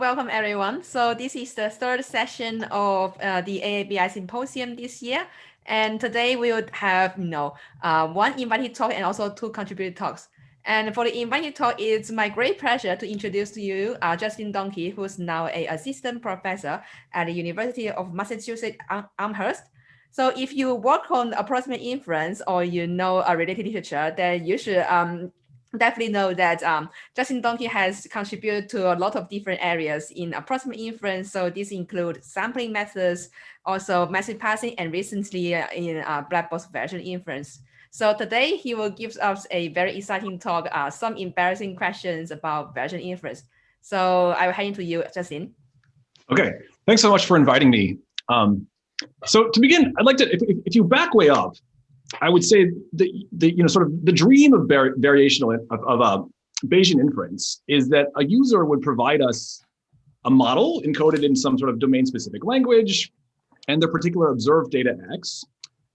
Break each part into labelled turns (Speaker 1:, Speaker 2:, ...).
Speaker 1: Welcome everyone. So this is the third session of the AABI symposium this year. And today we would have, one invited talk and also two contributed talks. And for the invited talk, it's my great pleasure to introduce to you Justin Domke, who's now an assistant professor at the University of Massachusetts Amherst. So if you work on approximate inference or you know a related literature, then you should definitely know that Justin Domke has contributed to a lot of different areas in approximate inference. So this includes sampling methods, also message passing, and recently in black box variational inference. So today he will give us a very exciting talk, some embarrassing questions about variational inference. So I will hand it to you, Justin.
Speaker 2: Okay, thanks so much for inviting me. So to begin, I'd like to, if you back way up, I would say the sort of the dream of variational of Bayesian inference is that a user would provide us a model encoded in some sort of domain-specific language and their particular observed data X,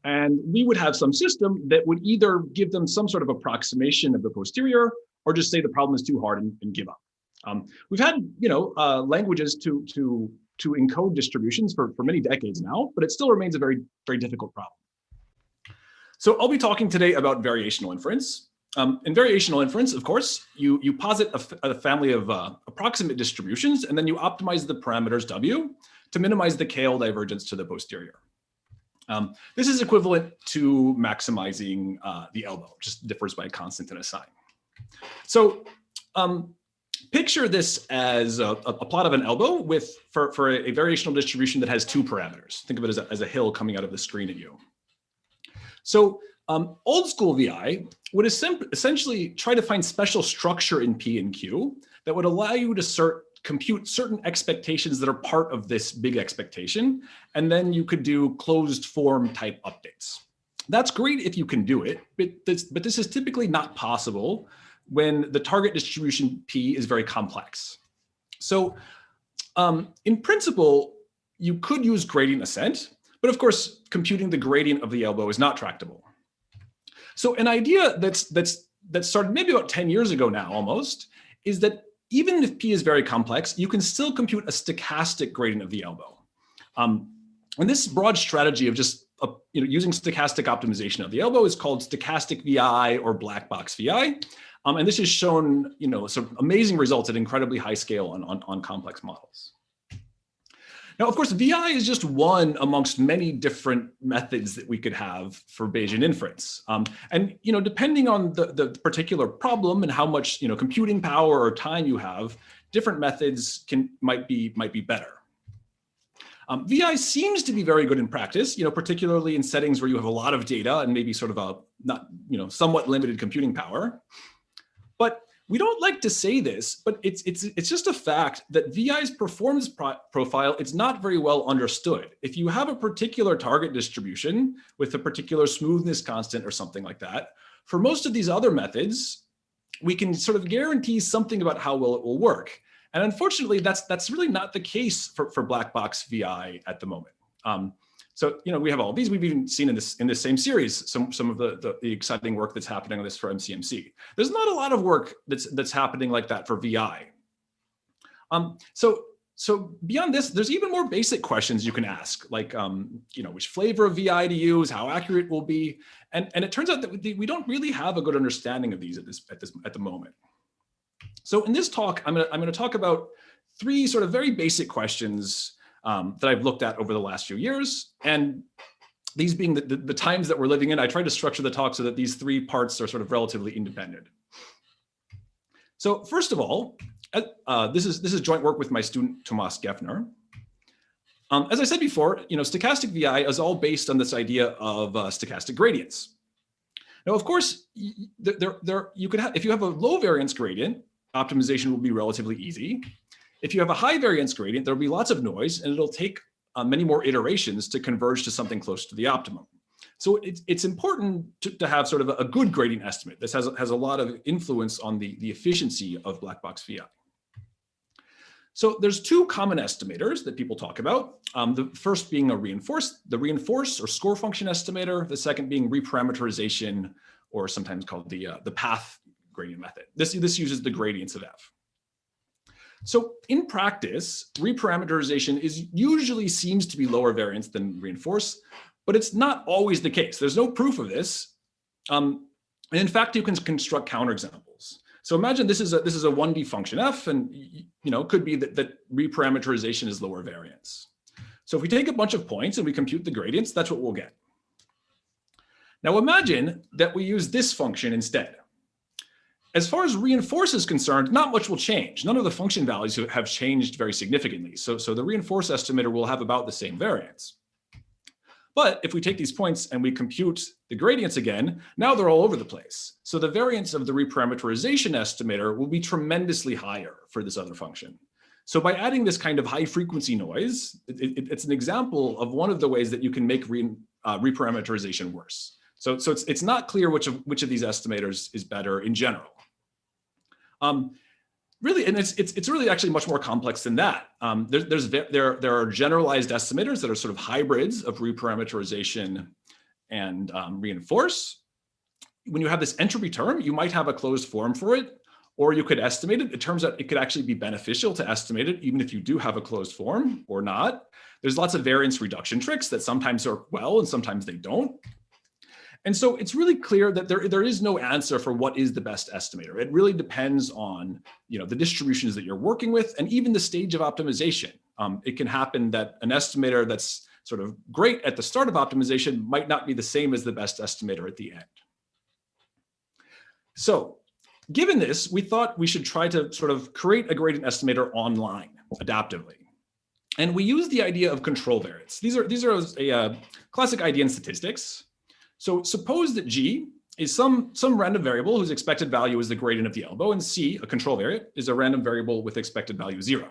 Speaker 2: and we would have some system that would either give them some sort of approximation of the posterior or just say the problem is too hard and give up. We've had languages to encode distributions for many decades now, but it still remains a very, very difficult problem. So I'll be talking today about variational inference. In variational inference, of course, you posit a family of approximate distributions, and then you optimize the parameters W to minimize the KL divergence to the posterior. This is equivalent to maximizing the elbow, just differs by a constant and a sign. So picture this as a plot of an elbow for a variational distribution that has two parameters. Think of it as a hill coming out of the screen at you. So old school VI would essentially try to find special structure in P and Q that would allow you to compute certain expectations that are part of this big expectation, and then you could do closed form type updates. That's great if you can do it, but this is typically not possible when the target distribution P is very complex. So in principle, you could use gradient ascent, but of course, computing the gradient of the elbow is not tractable. So an idea that started maybe about 10 years ago now almost, is that even if P is very complex, you can still compute a stochastic gradient of the elbow. And this broad strategy of just using stochastic optimization of the elbow is called stochastic VI or black box VI. And this has shown some amazing results at incredibly high scale on complex models. Now, of course, VI is just one amongst many different methods that we could have for Bayesian inference. And depending on the particular problem and how much computing power or time you have, different methods might be better. VI seems to be very good in practice, particularly in settings where you have a lot of data and maybe sort of somewhat limited computing power. But we don't like to say this, but it's just a fact that VI's performance profile, it's not very well understood. If you have a particular target distribution with a particular smoothness constant or something like that, for most of these other methods, we can sort of guarantee something about how well it will work. And unfortunately, that's really not the case for black box VI at the moment. So we have all these. We've even seen in this same series some of the exciting work that's happening on this for MCMC. There's not a lot of work that's happening like that for VI. So beyond this, there's even more basic questions you can ask, like which flavor of VI to use, how accurate it will be, and it turns out that we don't really have a good understanding of these at the moment. So in this talk, I'm going to talk about three sort of very basic questions that I've looked at over the last few years. And these being the times that we're living in, I tried to structure the talk so that these three parts are sort of relatively independent. So first of all, this is joint work with my student, Thomas Geffner. As I said before, stochastic VI is all based on this idea of stochastic gradients. Now, of course, if you have a low variance gradient, optimization will be relatively easy. If you have a high variance gradient, there'll be lots of noise, and it'll take many more iterations to converge to something close to the optimum. So it's important to have sort of a good gradient estimate. This has a lot of influence on the efficiency of black box VI. So there's two common estimators that people talk about. The first being the reinforce or score function estimator. The second being reparameterization, or sometimes called the path gradient method. This uses the gradients of F. So in practice, reparameterization usually seems to be lower variance than reinforce, but it's not always the case. There's no proof of this. And in fact, you can construct counterexamples. So imagine this is a 1D function f, and it could be that reparameterization is lower variance. So if we take a bunch of points and we compute the gradients, that's what we'll get. Now imagine that we use this function instead. As far as reinforce is concerned, not much will change. None of the function values have changed very significantly. So the reinforce estimator will have about the same variance. But if we take these points and we compute the gradients again, now they're all over the place. So the variance of the reparameterization estimator will be tremendously higher for this other function. So by adding this kind of high frequency noise, it's an example of one of the ways that you can make reparameterization worse. So it's not clear which of these estimators is better in general. Really, and it's really actually much more complex than that. There are generalized estimators that are sort of hybrids of reparameterization and reinforce. When you have this entropy term, you might have a closed form for it, or you could estimate it. It turns out it could actually be beneficial to estimate it, even if you do have a closed form or not. There's lots of variance reduction tricks that sometimes work well and sometimes they don't. And so it's really clear that there is no answer for what is the best estimator. It really depends on the distributions that you're working with and even the stage of optimization. It can happen that an estimator that's sort of great at the start of optimization might not be the same as the best estimator at the end. So given this, we thought we should try to sort of create a gradient estimator online adaptively. And we use the idea of control variates. These are a classic idea in statistics. So suppose that G is some random variable whose expected value is the gradient of the elbow, and C, a control variate, is a random variable with expected value 0.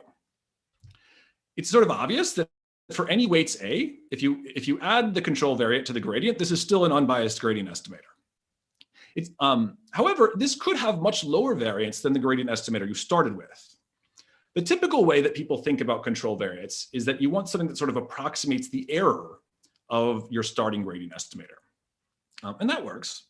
Speaker 2: It's sort of obvious that for any weights A, if you add the control variate to the gradient, this is still an unbiased gradient estimator. However, this could have much lower variance than the gradient estimator you started with. The typical way that people think about control variates is that you want something that sort of approximates the error of your starting gradient estimator. And that works.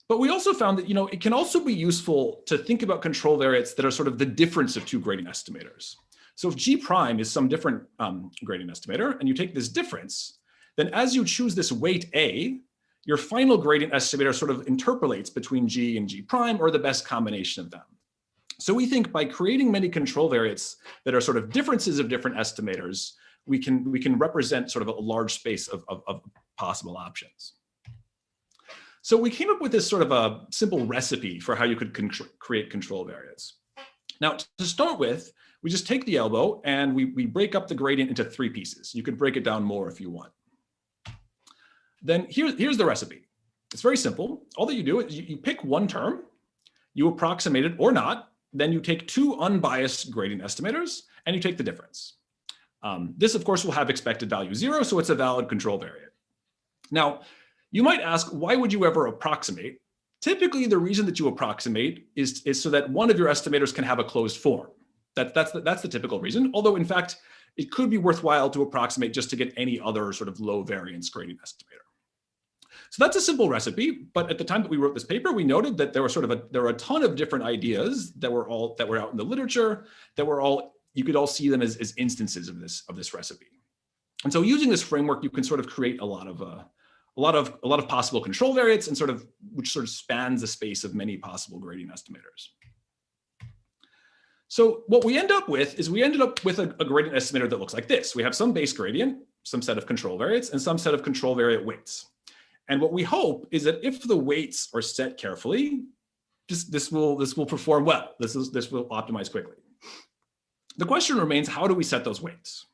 Speaker 2: But we also found that it can also be useful to think about control variates that are sort of the difference of two gradient estimators. So if G prime is some different gradient estimator, and you take this difference, then as you choose this weight A, your final gradient estimator sort of interpolates between G and G prime, or the best combination of them. So we think by creating many control variates that are sort of differences of different estimators, we can represent sort of a large space of possible options. So we came up with this sort of a simple recipe for how you could create control variates. Now, to start with, we just take the elbow and we break up the gradient into 3 pieces. You could break it down more if you want. Then here's the recipe. It's very simple. All that you do is you pick one term, you approximate it or not, then you take 2 unbiased gradient estimators and you take the difference. This, of course, will have expected value 0, so it's a valid control variate. Now, you might ask, why would you ever approximate? Typically, the reason that you approximate is so that one of your estimators can have a closed form. That's the typical reason, although in fact, it could be worthwhile to approximate just to get any other sort of low variance gradient estimator. So that's a simple recipe, but at the time that we wrote this paper, we noted that there were a ton of different ideas that were out in the literature, you could all see them as instances of this recipe. And so using this framework, you can sort of create a lot of possible control variates and which sort of spans the space of many possible gradient estimators. So what we end up with is a gradient estimator that looks like this. We have some base gradient, some set of control variates, and some set of control variate weights. And what we hope is that if the weights are set carefully, this will perform well. This will optimize quickly. The question remains, how do we set those weights?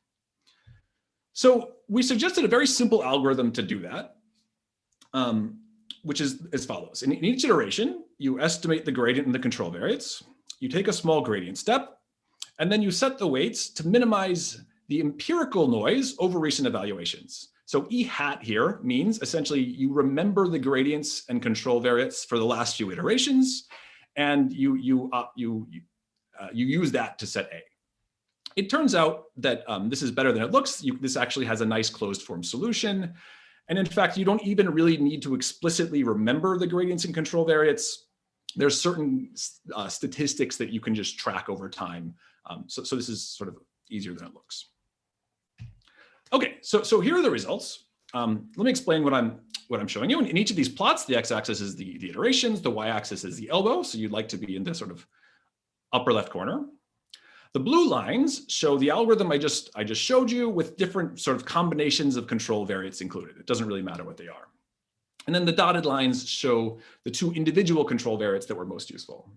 Speaker 2: So we suggested a very simple algorithm to do that, which is as follows. In each iteration, you estimate the gradient and the control variates. You take a small gradient step, and then you set the weights to minimize the empirical noise over recent evaluations. So E hat here means essentially you remember the gradients and control variates for the last few iterations, and you use that to set A. It turns out that this is better than it looks. This actually has a nice closed form solution. And in fact, you don't even really need to explicitly remember the gradients and control variates. There's certain statistics that you can just track over time So this is sort of easier than it looks. Okay, so here are the results. Let me explain what I'm showing you. In each of these plots, the x-axis is the iterations, the y-axis is the elbow. So you'd like to be in the sort of upper left corner. The blue lines show the algorithm I just showed you with different sort of combinations of control variates included. It doesn't really matter what they are. And then the dotted lines show the two individual control variates that were most useful.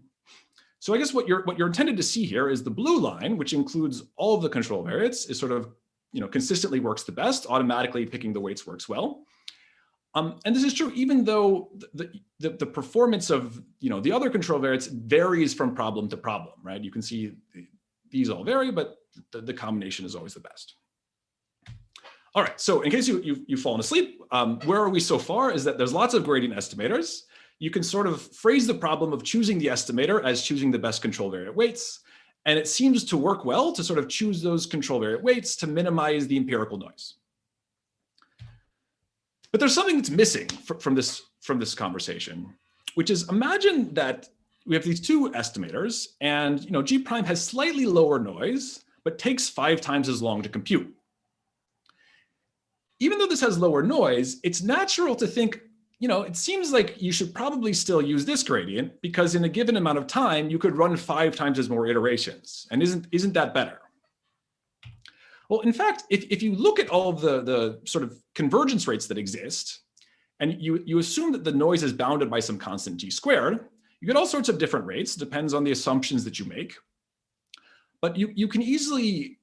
Speaker 2: So I guess what you're intended to see here is the blue line, which includes all of the control variates, is sort of, consistently works the best. Automatically picking the weights works well. And this is true even though the performance of the other control variates varies from problem to problem, right? You can see these all vary, but the combination is always the best. All right, so in case you've fallen asleep, where are we so far is that there's lots of gradient estimators. You can sort of phrase the problem of choosing the estimator as choosing the best control variate weights. And it seems to work well to sort of choose those control variate weights to minimize the empirical noise. But there's something that's missing from this conversation, which is imagine that we have these two estimators and G prime has slightly lower noise, but takes 5 times as long to compute. Even though this has lower noise, it's natural to think, it seems like you should probably still use this gradient because in a given amount of time, you could run 5 times as more iterations. And isn't that better? Well, in fact, if you look at all of the sort of convergence rates that exist, and you assume that the noise is bounded by some constant G squared, you get all sorts of different rates, depends on the assumptions that you make. But you can easily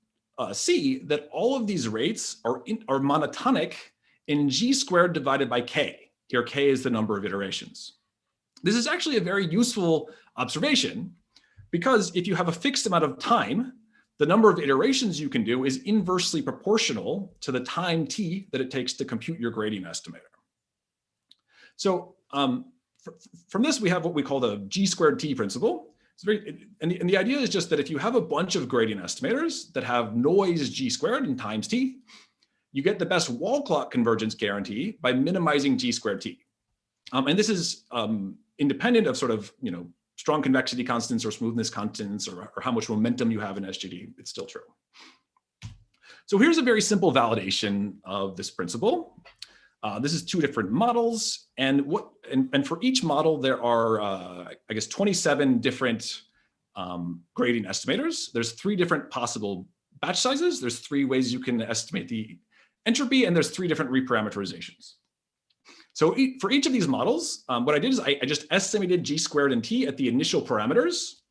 Speaker 2: see that all of these rates are monotonic in G squared divided by K. Here, K is the number of iterations. This is actually a very useful observation because if you have a fixed amount of time, the number of iterations you can do is inversely proportional to the time t that it takes to compute your gradient estimator. So from this, we have what we call the G squared t principle. It's and the idea is just that if you have a bunch of gradient estimators that have noise G squared and times t, you get the best wall clock convergence guarantee by minimizing G squared t. And this is independent of sort of, strong convexity constants or smoothness constants or how much momentum you have in SGD. It's still true. So here's a very simple validation of this principle. This is 2 different models. And for each model, there are, I guess, 27 different gradient estimators. There's 3 different possible batch sizes. There's 3 ways you can estimate the entropy, and there's 3 different reparameterizations. So for each of these models, what I did is I just estimated G squared and T at the initial parameters,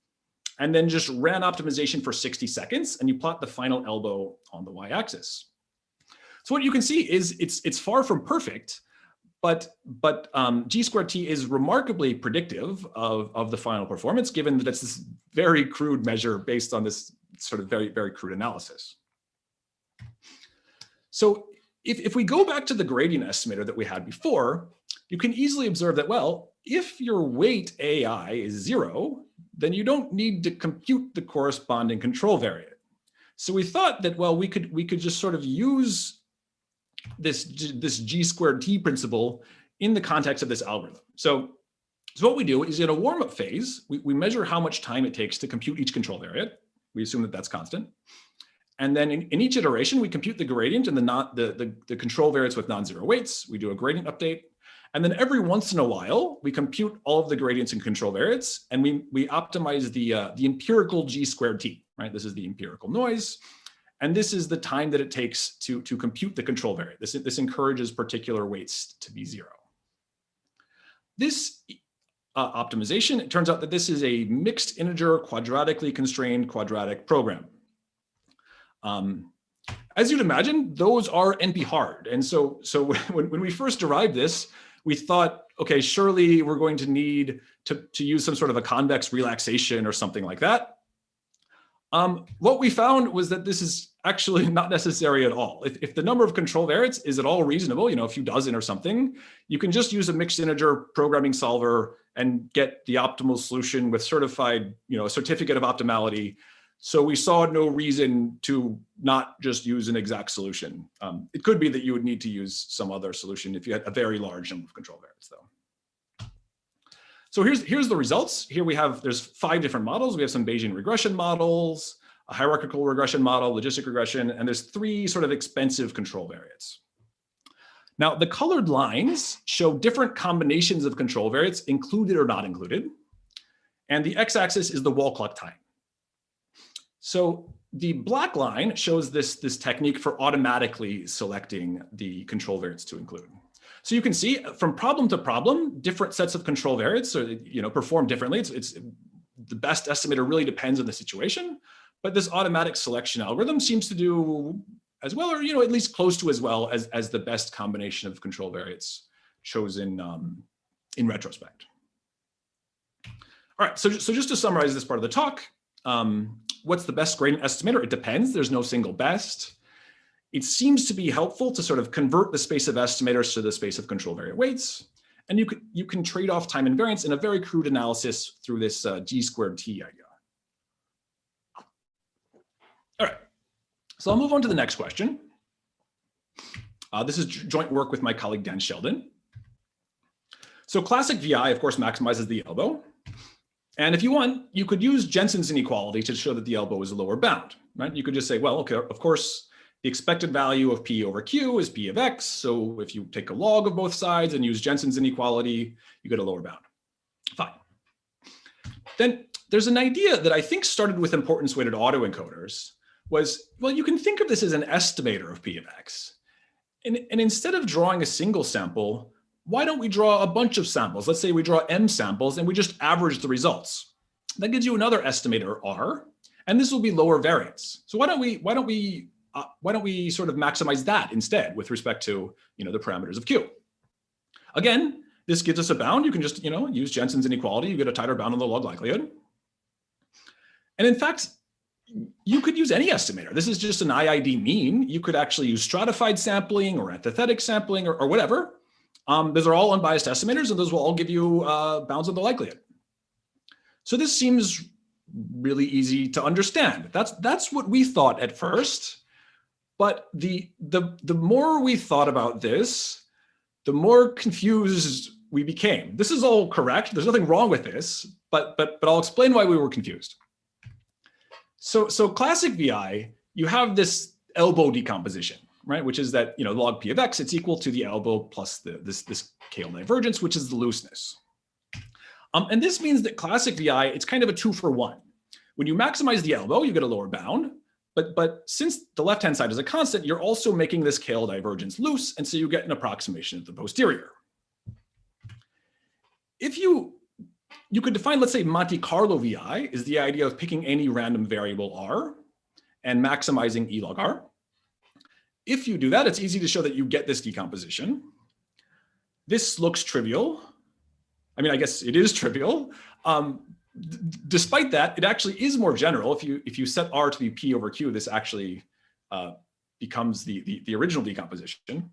Speaker 2: and then just ran optimization for 60 seconds, and you plot the final elbow on the y-axis. So what you can see is it's far from perfect, but G squared T is remarkably predictive of the final performance, given that it's this very crude measure based on this sort of very, very crude analysis. So if we go back to the gradient estimator that we had before, you can easily observe that, well, if your weight AI is 0, then you don't need to compute the corresponding control variate. So we thought that, well, we could just sort of use this G squared T principle in the context of this algorithm. So what we do is in a warm-up phase, we measure how much time it takes to compute each control variate. We assume that that's constant. And then in each iteration, we compute the gradient and the control variates with non-zero weights. We do a gradient update. And then every once in a while, we compute all of the gradients and control variates, and we optimize the empirical G squared T, right? This is the empirical noise. And this is the time that it takes to compute the control variate. This encourages particular weights to be 0. This optimization, it turns out that this is a mixed integer quadratically constrained quadratic program. As you'd imagine, those are NP hard. And so when we first derived this, we thought, okay, surely we're going to need to use some sort of a convex relaxation or something like that. What we found was that this is actually not necessary at all. If the number of control variates is at all reasonable, a few dozen or something, you can just use a mixed integer programming solver and get the optimal solution with certified, a certificate of optimality. So we saw no reason to not just use an exact solution. It could be that you would need to use some other solution if you had a very large number of control variates, though. So here's the results. Here there's 5 different models. We have some Bayesian regression models. a hierarchical regression model, logistic regression, and there's 3 sort of expensive control variates. Now, the colored lines show different combinations of control variates, included or not included. And the x-axis is the wall clock time. So the black line shows this technique for automatically selecting the control variates to include. So you can see from problem to problem, different sets of control variates perform differently. It's the best estimator really depends on the situation, but this automatic selection algorithm seems to do as well, or at least close to as well as the best combination of control variates chosen in retrospect. All right, so just to summarize this part of the talk, what's the best gradient estimator? It depends. There's no single best. It seems to be helpful to sort of convert the space of estimators to the space of control variate weights, and you can trade off time and variance in a very crude analysis through this G squared T idea. All right. So I'll move on to the next question. This is joint work with my colleague Dan Sheldon. So classic VI, of course, maximizes the elbow. And if you want, you could use Jensen's inequality to show that the elbow is a lower bound, right? You could just say, well, okay, of course, the expected value of P over Q is P of X. So if you take a log of both sides and use Jensen's inequality, you get a lower bound. Fine. Then there's an idea that I think started with importance-weighted autoencoders, was, well, you can think of this as an estimator of P of X. And instead of drawing a single sample, why don't we draw a bunch of samples? Let's say we draw M samples and we just average the results. That gives you another estimator R, and this will be lower variance. So why don't we sort of maximize that instead with respect to the parameters of Q? Again, this gives us a bound. You can just use Jensen's inequality. You get a tighter bound on the log likelihood. And in fact, you could use any estimator. This is just an IID mean. You could actually use stratified sampling or antithetic sampling or whatever. Those are all unbiased estimators, and those will all give you bounds of the likelihood. So this seems really easy to understand. That's what we thought at first. But the more we thought about this, the more confused we became. This is all correct. There's nothing wrong with this, but I'll explain why we were confused. So classic VI, you have this elbow decomposition, right? Which is that log P of X, it's equal to the elbow plus this KL divergence, which is the looseness. And this means that classic VI, it's kind of a 2-for-1. When you maximize the elbow, you get a lower bound. But since the left-hand side is a constant, you're also making this KL divergence loose, and so you get an approximation of the posterior. If you could define, let's say, Monte Carlo VI is the idea of picking any random variable R and maximizing E log R. If you do that, it's easy to show that you get this decomposition. This looks trivial. I mean, I guess it is trivial. Despite that, it actually is more general. If you set R to be P over Q, this actually becomes the original decomposition.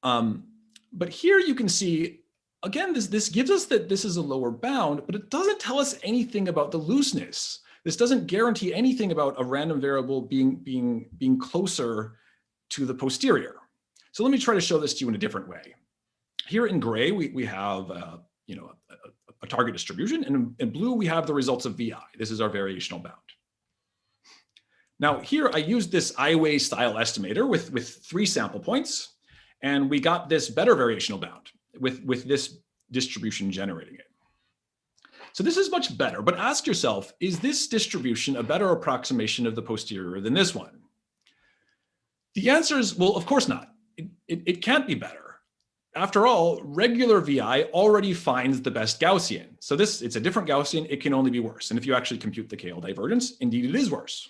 Speaker 2: But here you can see, again, this gives us that this is a lower bound, but it doesn't tell us anything about the looseness. This doesn't guarantee anything about a random variable being closer to the posterior. So let me try to show this to you in a different way. Here in gray, we have a target distribution, and in blue, we have the results of VI. This is our variational bound. Now here, I used this I-way style estimator with 3 sample points, and we got this better variational bound with this distribution generating it. So this is much better, but ask yourself, is this distribution a better approximation of the posterior than this one? The answer is, well, of course not. It can't be better. After all, regular VI already finds the best Gaussian. So it's a different Gaussian, it can only be worse. And if you actually compute the KL divergence, indeed it is worse.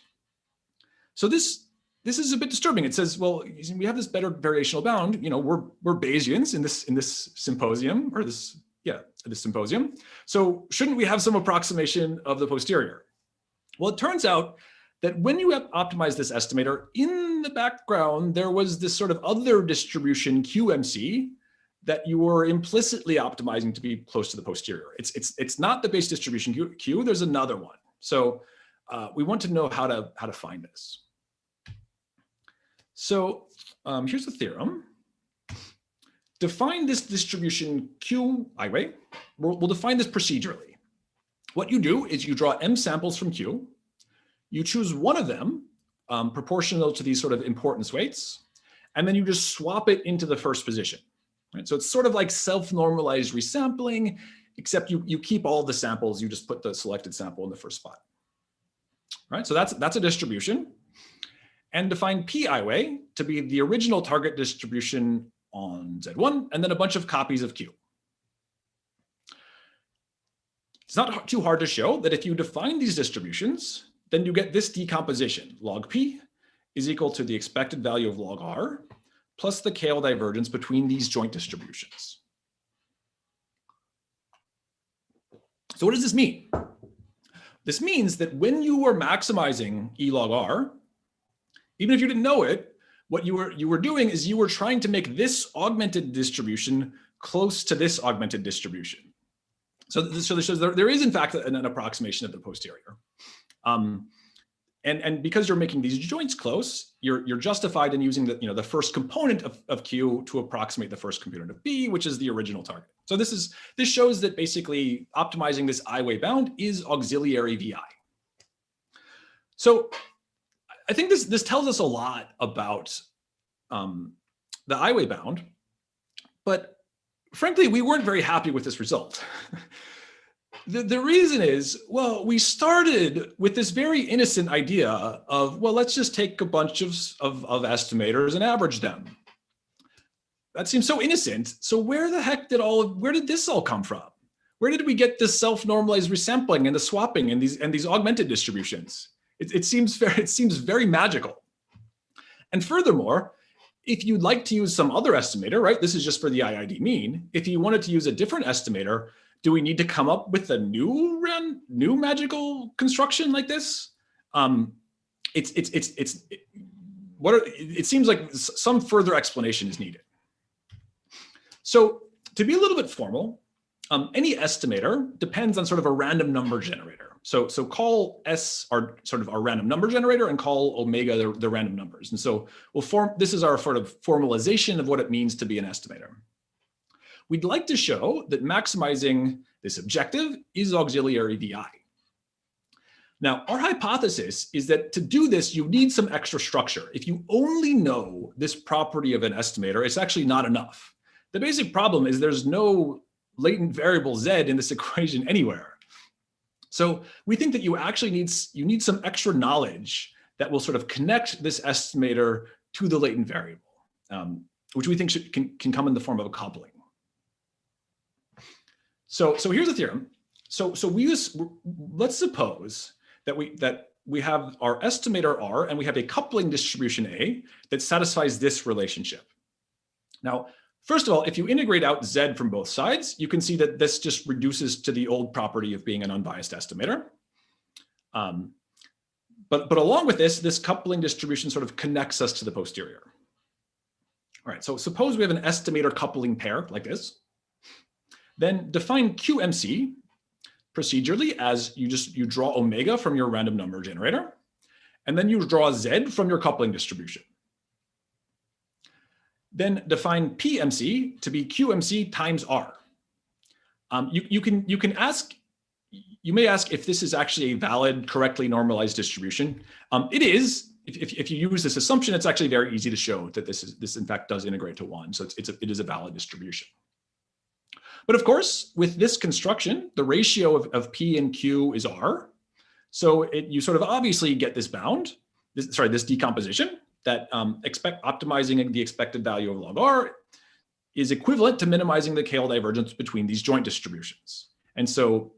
Speaker 2: So this is a bit disturbing. It says, well, we have this better variational bound. We're Bayesians in this symposium, or this symposium. So shouldn't we have some approximation of the posterior? Well, it turns out that when you optimize this estimator, in the background, there was this sort of other distribution QMC that you were implicitly optimizing to be close to the posterior. It's not the base distribution Q, there's another one. So we want to know how to find this. So here's the theorem. Define this distribution Q I-way. We'll define this procedurally. What you do is you draw M samples from Q. you choose one of them proportional to these sort of importance weights, and then you just swap it into the first position. Right? So it's sort of like self-normalized resampling, except you keep all the samples, you just put the selected sample in the first spot. Right? So that's a distribution. And define Pi to be the original target distribution on Z1, and then a bunch of copies of Q. It's not too hard to show that if you define these distributions, then you get this decomposition. Log P is equal to the expected value of log R plus the KL divergence between these joint distributions. So what does this mean? This means that when you were maximizing E log R, even if you didn't know it, what you were doing is you were trying to make this augmented distribution close to this augmented distribution. So this shows there is in fact an approximation of the posterior. And because you're making these joints close, you're justified in using the first component of Q to approximate the first component of B, which is the original target. So this shows that basically optimizing this I-way bound is auxiliary VI. So I think this tells us a lot about the I-way bound, but frankly, we weren't very happy with this result. The reason is, well, we started with this very innocent idea of, well, let's just take a bunch of estimators and average them. That seems so innocent. So where the heck where did this all come from? Where did we get this self-normalized resampling and the swapping and these augmented distributions? It seems very magical. And furthermore, if you'd like to use some other estimator, right? This is just for the IID mean. If you wanted to use a different estimator, do we need to come up with a new magical construction like this? It seems like some further explanation is needed. So to be a little bit formal, any estimator depends on sort of a random number generator. So call S our random number generator and call omega the random numbers. And so this is our sort of formalization of what it means to be an estimator. We'd like to show that maximizing this objective is auxiliary VI. Now, our hypothesis is that to do this, you need some extra structure. If you only know this property of an estimator, it's actually not enough. The basic problem is there's no latent variable Z in this equation anywhere. So we think that you actually need some extra knowledge that will sort of connect this estimator to the latent variable, which we think can come in the form of a coupling. So here's the theorem. So let's suppose that we have our estimator R and we have a coupling distribution A that satisfies this relationship. Now, first of all, if you integrate out Z from both sides, you can see that this just reduces to the old property of being an unbiased estimator. But along with this coupling distribution sort of connects us to the posterior. All right, so suppose we have an estimator coupling pair like this. Then define QMC procedurally as you draw omega from your random number generator, and then you draw Z from your coupling distribution. Then define PMC to be QMC times R. You may ask if this is actually a valid, correctly normalized distribution. It is. If you use this assumption, it's actually very easy to show that this in fact does integrate to 1. So it is a valid distribution. But of course, with this construction, the ratio of P and Q is R. So you sort of obviously get this bound, this decomposition that optimizing the expected value of log R is equivalent to minimizing the KL divergence between these joint distributions. And so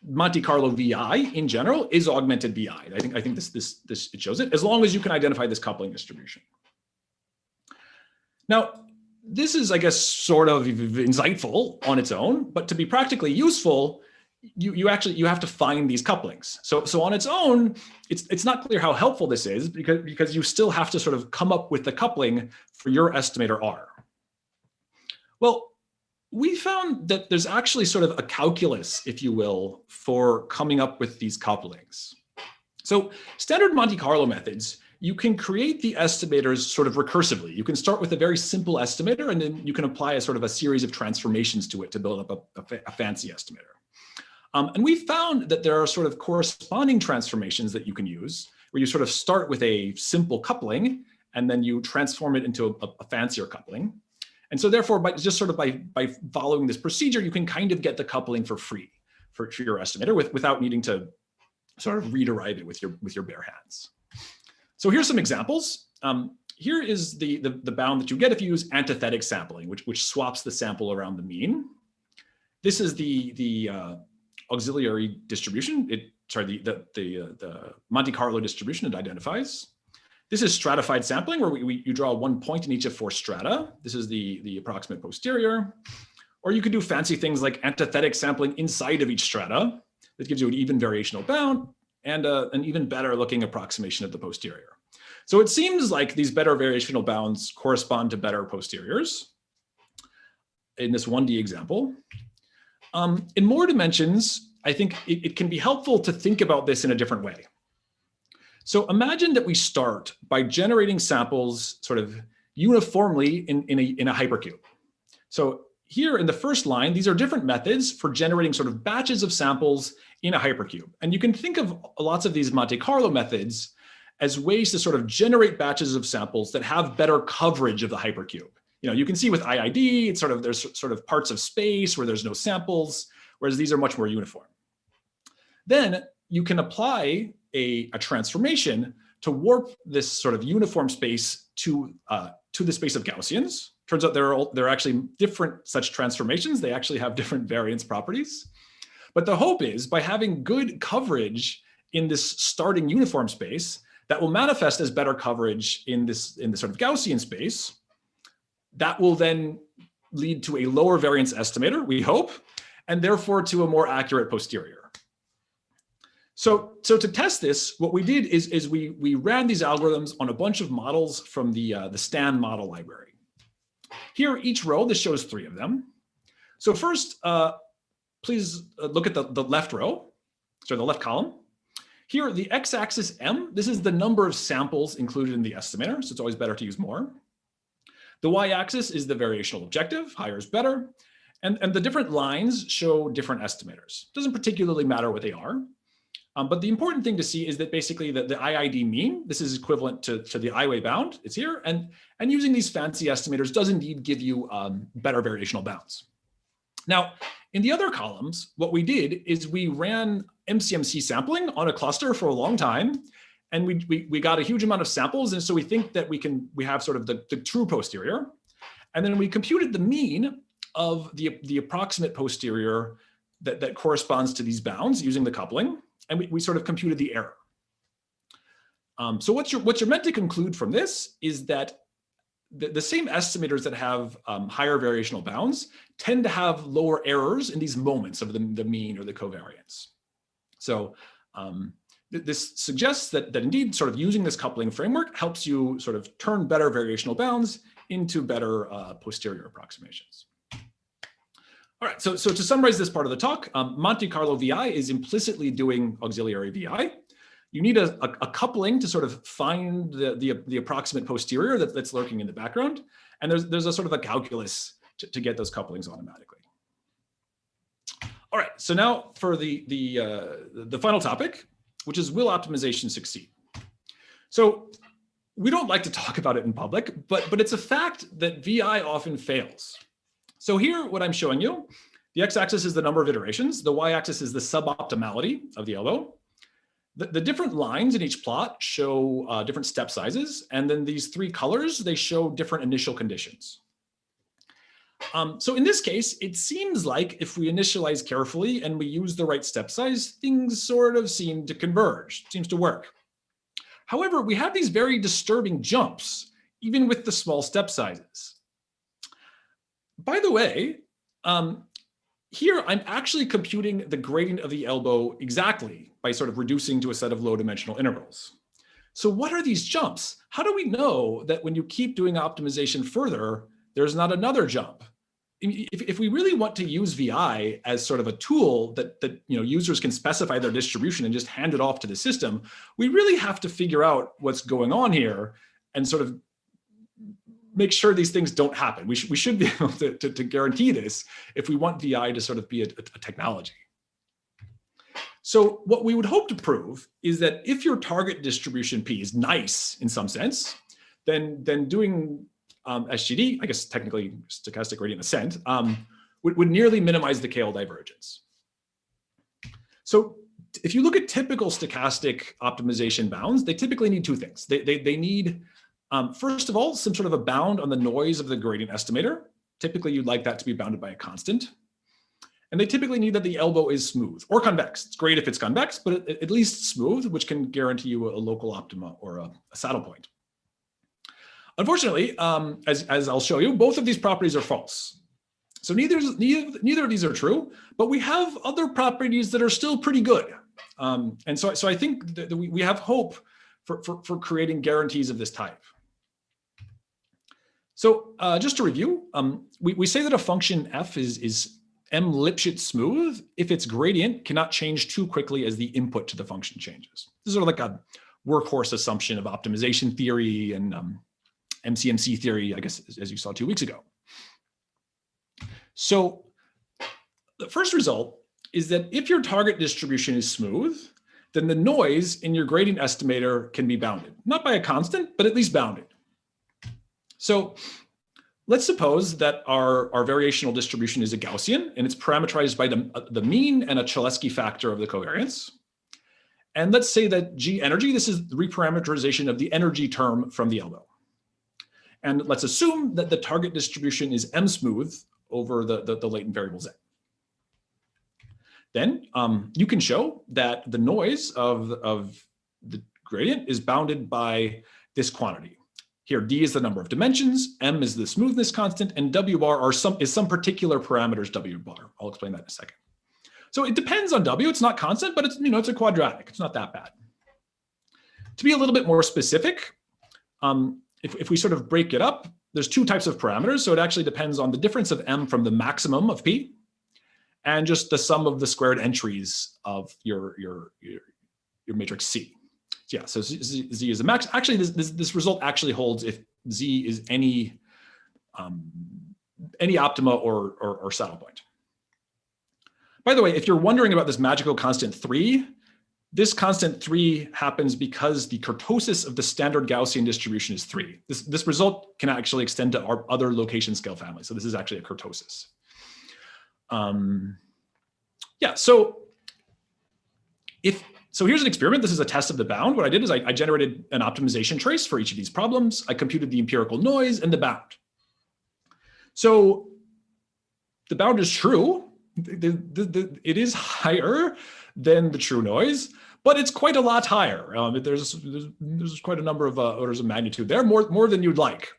Speaker 2: Monte Carlo VI in general is augmented VI. I think this it shows it, as long as you can identify this coupling distribution. Now, this is, I guess, sort of insightful on its own, but to be practically useful, you have to find these couplings. So on its own, it's not clear how helpful this is because you still have to sort of come up with the coupling for your estimator R. Well, we found that there's actually sort of a calculus, if you will, for coming up with these couplings. So standard Monte Carlo methods, you can create the estimators sort of recursively. You can start with a very simple estimator, and then you can apply a sort of a series of transformations to it to build up a fancy estimator. And we found that there are sort of corresponding transformations that you can use, where you sort of start with a simple coupling, and then you transform it into a fancier coupling. And so therefore, by following this procedure, you can kind of get the coupling for free for your estimator without needing to sort of rederive it with your bare hands. So here's some examples. Here is the bound that you get if you use antithetic sampling, which swaps the sample around the mean. This is the auxiliary distribution. The Monte Carlo distribution it identifies. This is stratified sampling, where you draw 1 point in each of 4 strata. This is the approximate posterior. Or you could do fancy things like antithetic sampling inside of each strata. That gives you an even variational bound and an even better looking approximation of the posterior. So it seems like these better variational bounds correspond to better posteriors in this 1D example. In more dimensions, I think it can be helpful to think about this in a different way. So imagine that we start by generating samples sort of uniformly in a hypercube. So here in the first line, these are different methods for generating sort of batches of samples in a hypercube. And you can think of lots of these Monte Carlo methods as ways to sort of generate batches of samples that have better coverage of the hypercube. You can see with IID, there's sort of parts of space where there's no samples, whereas these are much more uniform. Then you can apply a transformation to warp this sort of uniform space to the space of Gaussians. Turns out there are actually different such transformations. They actually have different variance properties. But the hope is, by having good coverage in this starting uniform space, that will manifest as better coverage in the sort of Gaussian space. That will then lead to a lower variance estimator, we hope, and therefore to a more accurate posterior. So to test this, what we did is we ran these algorithms on a bunch of models from the Stan model library. Here, each row, this shows 3 of them. So first, please look at the left row, sorry, the left column. Here, the x-axis M, this is the number of samples included in the estimator, so it's always better to use more. The y-axis is the variational objective, higher is better. And the different lines show different estimators. Doesn't particularly matter what they are. But the important thing to see is that basically the IID mean, this is equivalent to the I-way bound, it's here. And using these fancy estimators does indeed give you better variational bounds. Now, in the other columns, what we did is we ran MCMC sampling on a cluster for a long time. And we got a huge amount of samples. And so we think that we have sort of the true posterior. And then we computed the mean of the approximate posterior that corresponds to these bounds using the coupling. And we sort of computed the error. So what you're meant to conclude from this is that the same estimators that have higher variational bounds tend to have lower errors in these moments of the mean or the covariance. So this suggests that indeed sort of using this coupling framework helps you sort of turn better variational bounds into better posterior approximations. All right, so to summarize this part of the talk, Monte Carlo VI is implicitly doing auxiliary VI. You need a coupling to sort of find the approximate posterior that's lurking in the background. And there's a sort of a calculus to get those couplings automatically. All right, so now for the final topic, which is, will optimization succeed? So we don't like to talk about it in public, but it's a fact that VI often fails. So here, what I'm showing you, the x-axis is the number of iterations. The y-axis is the suboptimality of the elbow. The different lines in each plot show different step sizes. And then these 3 colors, they show different initial conditions. So in this case, it seems like if we initialize carefully and we use the right step size, things sort of seem to converge, seems to work. However, we have these very disturbing jumps, even with the small step sizes. By the way, here I'm actually computing the gradient of the elbow exactly by sort of reducing to a set of low dimensional intervals. So what are these jumps? How do we know that when you keep doing optimization further, there's not another jump? If we really want to use VI as sort of a tool that users can specify their distribution and just hand it off to the system, we really have to figure out what's going on here and sort of make sure these things don't happen. We should be able to guarantee this if we want VI to sort of be a technology. So what we would hope to prove is that if your target distribution P is nice in some sense, then doing SGD, I guess technically stochastic gradient ascent, would nearly minimize the KL divergence. So if you look at typical stochastic optimization bounds, they typically need two things. They need, first of all, some sort of a bound on the noise of the gradient estimator. Typically, you'd like that to be bounded by a constant. And they typically need that the elbow is smooth or convex. It's great if it's convex, but at least smooth, which can guarantee you a local optima or a saddle point. Unfortunately, as I'll show you, both of these properties are false. So neither of these are true, but we have other properties that are still pretty good. And so I think that we have hope for creating guarantees of this type. So just to review, we say that a function f is M Lipschitz smooth if its gradient cannot change too quickly as the input to the function changes. This is sort of like a workhorse assumption of optimization theory and MCMC theory, I guess, as you saw 2 weeks ago. So the first result is that if your target distribution is smooth, then the noise in your gradient estimator can be bounded, not by a constant, but at least bounded. So let's suppose that our variational distribution is a Gaussian and it's parameterized by the mean and a Cholesky factor of the covariance. And let's say that G energy, this is the reparameterization of the energy term from the elbow. And let's assume that the target distribution is M smooth over the latent variable Z. Then you can show that the noise of the gradient is bounded by this quantity. Here, D is the number of dimensions, M is the smoothness constant, and W bar is some particular parameters W bar. I'll explain that in a second. So it depends on W. It's not constant, but it's, it's a quadratic. It's not that bad. To be a little bit more specific, if we sort of break it up, there's two types of parameters. So it actually depends on the difference of M from the maximum of P and just the sum of the squared entries of your matrix C. Yeah, so Z is the max. Actually, this result actually holds if Z is any optima or saddle point. By the way, if you're wondering about this magical constant 3, this constant 3 happens because the kurtosis of the standard Gaussian distribution is 3. This result can actually extend to our other location scale family. So this is actually a kurtosis. Yeah, so here's an experiment. This is a test of the bound. What I did is I generated an optimization trace for each of these problems. I computed the empirical noise and the bound. So the bound is true. It is higher than the true noise, but it's quite a lot higher. There's quite a number of orders of magnitude there, more than you'd like.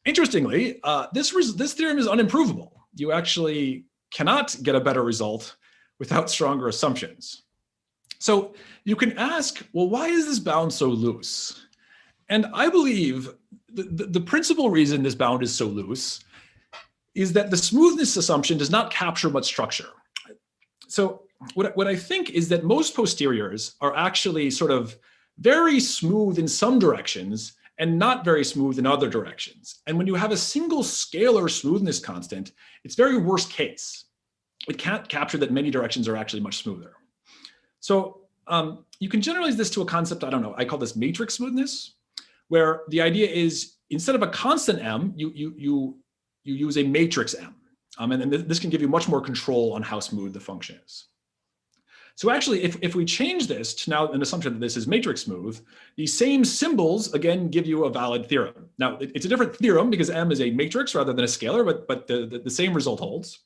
Speaker 2: Interestingly, this theorem is unimprovable. You actually cannot get a better result without stronger assumptions. So you can ask, well, why is this bound so loose? And I believe the principal reason this bound is so loose is that the smoothness assumption does not capture much structure. So what I think is that most posteriors are actually sort of very smooth in some directions and not very smooth in other directions. And when you have a single scalar smoothness constant, it's very worst case. It can't capture that many directions are actually much smoother. So you can generalize this to a concept, I don't know, I call this matrix smoothness, where the idea is instead of a constant M, you use a matrix M. And this can give you much more control on how smooth the function is. So actually, if we change this to now an assumption that this is matrix smooth, these same symbols, again, give you a valid theorem. Now, it's a different theorem because M is a matrix rather than a scalar, but the same result holds.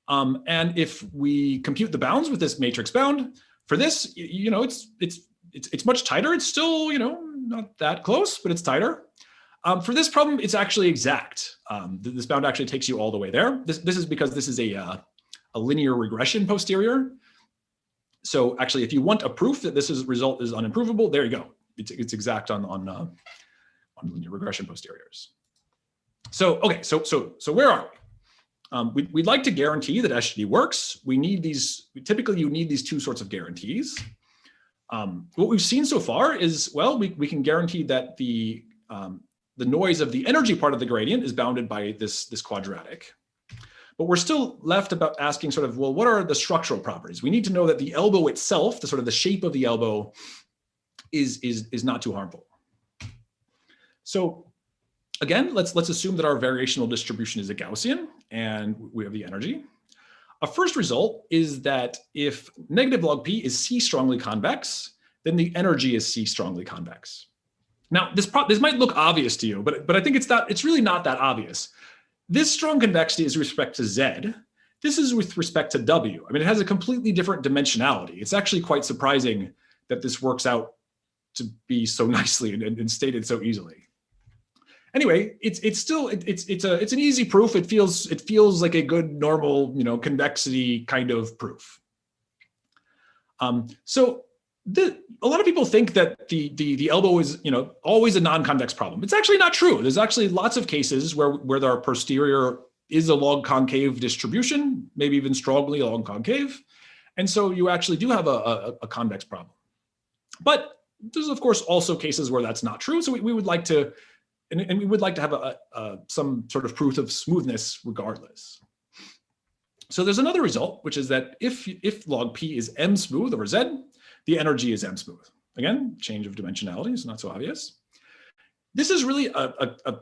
Speaker 2: And if we compute the bounds with this matrix bound, for this, it's much tighter. It's still, not that close, but it's tighter. For this problem, it's actually exact. This bound actually takes you all the way there. This is because this is a linear regression posterior. So actually, if you want a proof that this result is unimprovable, there you go. It's exact on linear regression posteriors. So okay, so where are we? We'd like to guarantee that SGD works. Typically you need these two sorts of guarantees. What we've seen so far is, well, we can guarantee that the noise of the energy part of the gradient is bounded by this quadratic. But we're still left about asking sort of, well, what are the structural properties? We need to know that the elbow itself, the sort of the shape of the elbow, is not too harmful. So again, let's assume that our variational distribution is a Gaussian and we have the energy. A first result is that if negative log p is C strongly convex, then the energy is C strongly convex. Now, this might look obvious to you, but I think it's really not that obvious. This strong convexity is with respect to Z. This is with respect to W. I mean, it has a completely different dimensionality. It's actually quite surprising that this works out to be so nicely and stated so easily. Anyway, it's an easy proof. It feels like a good normal, convexity kind of proof. So a lot of people think that the elbow is always a non-convex problem. It's actually not true. There's actually lots of cases where our posterior is a log concave distribution, maybe even strongly log concave, and so you actually do have a convex problem. But there's of course also cases where that's not true. So we would like to. And we would like to have some sort of proof of smoothness regardless. So there's another result, which is that if log p is m smooth over z, the energy is m smooth. Again, change of dimensionality is not so obvious. This is really a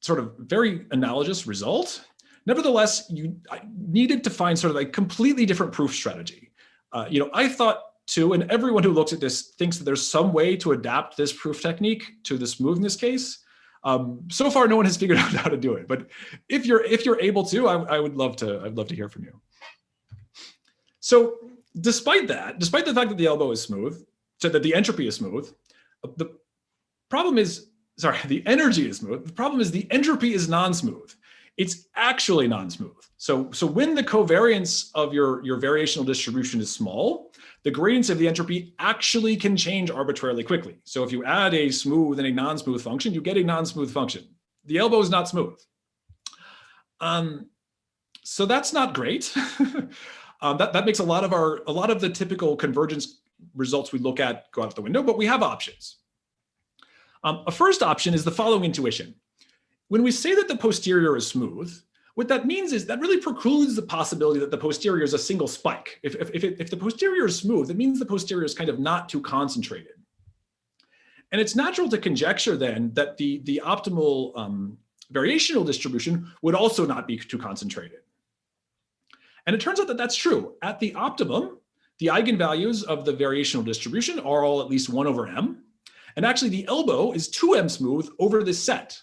Speaker 2: sort of very analogous result. Nevertheless, I needed to find sort of a completely different proof strategy. I thought too, and everyone who looks at this thinks that there's some way to adapt this proof technique to the smoothness case. So far, no one has figured out how to do it. But if you're able to, I would love to hear from you. So despite the fact that the elbow is smooth, so that the entropy is smooth, the problem is, the energy is smooth. The problem is the entropy is non-smooth. It's actually non-smooth. So when the covariance of your variational distribution is small, the gradients of the entropy actually can change arbitrarily quickly. So if you add a smooth and a non-smooth function, you get a non-smooth function. The elbow is not smooth. So that's not great. That makes a lot of the typical convergence results we look at go out the window, but we have options. A first option is the following intuition. When we say that the posterior is smooth, what that means is that really precludes the possibility that the posterior is a single spike. If the posterior is smooth, it means the posterior is kind of not too concentrated. And it's natural to conjecture then that the optimal variational distribution would also not be too concentrated. And it turns out that that's true. At the optimum, the eigenvalues of the variational distribution are all at least 1 over m. And actually the elbow is 2m smooth over this set.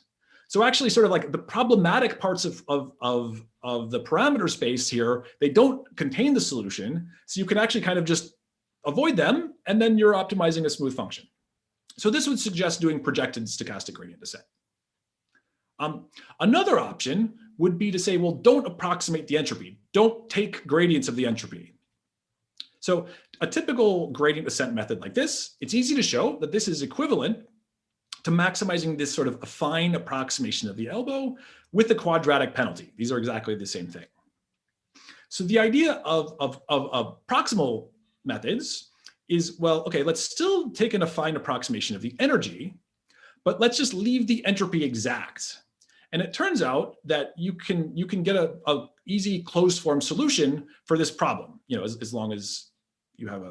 Speaker 2: So actually sort of like the problematic parts of the parameter space here, they don't contain the solution. So you can actually kind of just avoid them, and then you're optimizing a smooth function. So this would suggest doing projected stochastic gradient descent. Another option would be to say, well, don't approximate the entropy. Don't take gradients of the entropy. So a typical gradient descent method like this, it's easy to show that this is equivalent to maximizing this sort of affine approximation of the elbow with the quadratic penalty. These are exactly the same thing. So the idea of proximal methods is, well, okay, let's still take an affine approximation of the energy, but let's just leave the entropy exact. And it turns out that you can get a easy closed form solution for this problem, as long as you have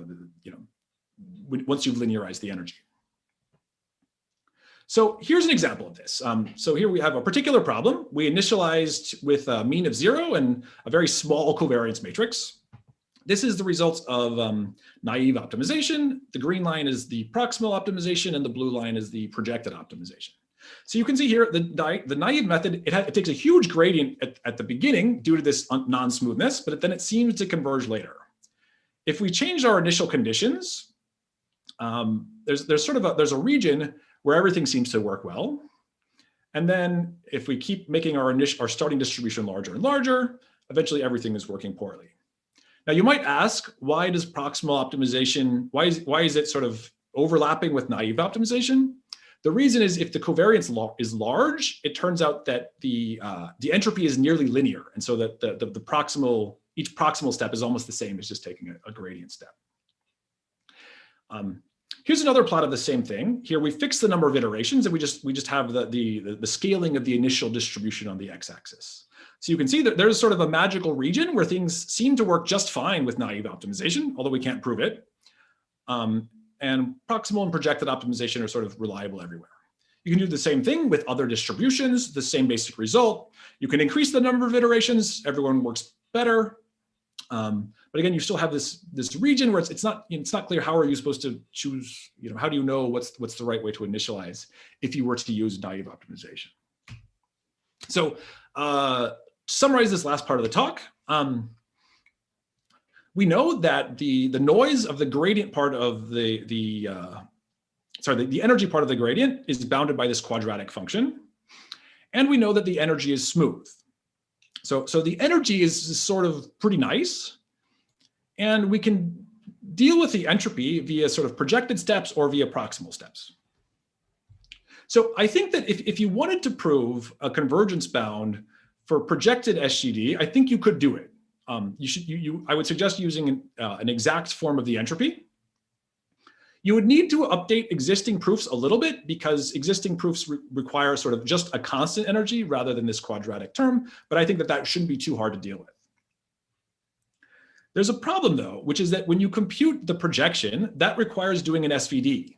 Speaker 2: once you've linearized the energy. So here's an example of this. So here we have a particular problem. We initialized with a mean of 0 and a very small covariance matrix. This is the results of naive optimization. The green line is the proximal optimization, and the blue line is the projected optimization. So you can see here the naive method, it takes a huge gradient at the beginning due to this non-smoothness, but then it seems to converge later. If we change our initial conditions, there's a region where everything seems to work well. And then if we keep making our starting distribution larger and larger, eventually everything is working poorly. Now you might ask, why does proximal optimization, why is it sort of overlapping with naive optimization? The reason is if the covariance is large, it turns out that the entropy is nearly linear. And so that each proximal step is almost the same as just taking a gradient step. Here's another plot of the same thing. Here we fix the number of iterations, and we just have the scaling of the initial distribution on the x-axis. So you can see that there's sort of a magical region where things seem to work just fine with naive optimization, although we can't prove it. And proximal and projected optimization are sort of reliable everywhere. You can do the same thing with other distributions, the same basic result. You can increase the number of iterations, everyone works better. But again, you still have this region where it's not clear how are you supposed to choose, how do you know what's the right way to initialize if you were to use naive optimization. So to summarize this last part of the talk, we know that the noise of the gradient part of the energy part of the gradient is bounded by this quadratic function. And we know that the energy is smooth. So the energy is sort of pretty nice. And we can deal with the entropy via sort of projected steps or via proximal steps. So I think that if you wanted to prove a convergence bound for projected SGD, I think you could do it. I would suggest using an exact form of the entropy. You would need to update existing proofs a little bit because existing proofs require sort of just a constant energy rather than this quadratic term, but I think that shouldn't be too hard to deal with. There's a problem though, which is that when you compute the projection, that requires doing an SVD.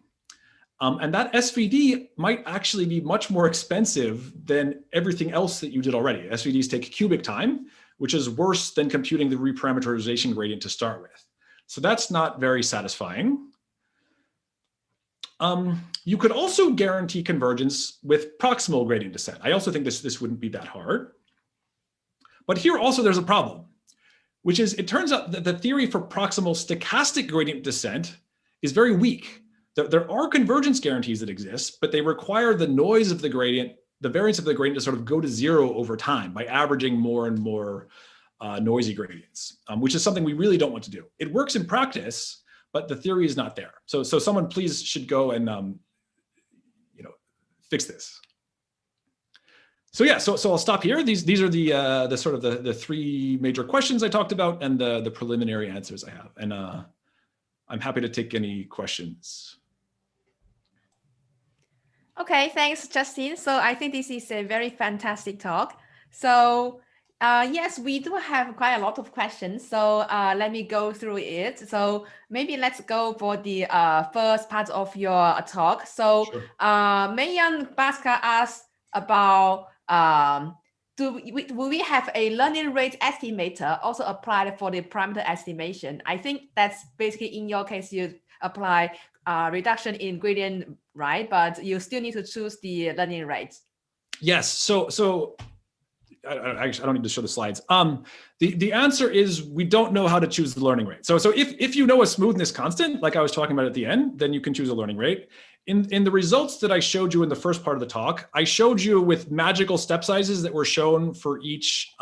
Speaker 2: And that SVD might actually be much more expensive than everything else that you did already. SVDs take cubic time, which is worse than computing the reparameterization gradient to start with. So that's not very satisfying. You could also guarantee convergence with proximal gradient descent. I also think this wouldn't be that hard. But here also there's a problem, which is it turns out that the theory for proximal stochastic gradient descent is very weak. There are convergence guarantees that exist, but they require the noise of the gradient, the variance of the gradient to sort of go to zero over time by averaging more and more noisy gradients, which is something we really don't want to do. It works in practice, but the theory is not there. So someone please should go and fix this. So yeah, so I'll stop here. These are the sort of the three major questions I talked about and the preliminary answers I have. And I'm happy to take any questions.
Speaker 1: Okay, thanks, Justin. So I think this is a very fantastic talk. So yes, we do have quite a lot of questions. So let me go through it. So maybe let's go for the first part of your talk. So sure. Mayan Baska asked about will we have a learning rate estimator also applied for the parameter estimation? I think that's basically in your case, you apply reduction in gradient, right? But you still need to choose the learning rate. Yes. So I don't need to show the slides. The answer is we don't know how to choose the learning rate. So if you know a smoothness constant, like I was talking about at the end, then you can choose a learning rate. In the results that I showed you in the first part of the talk, I showed you with magical step sizes that were shown for each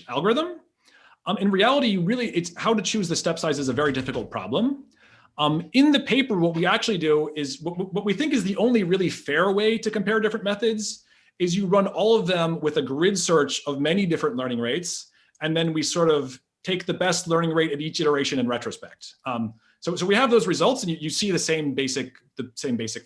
Speaker 1: algorithm. In reality, it's how to choose the step size is a very difficult problem. In the paper, what we actually do is what we think is the only really fair way to compare different methods is you run all of them with a grid search of many different learning rates, and then we sort of take the best learning rate at each iteration in retrospect. So we have those results, and you see the same basic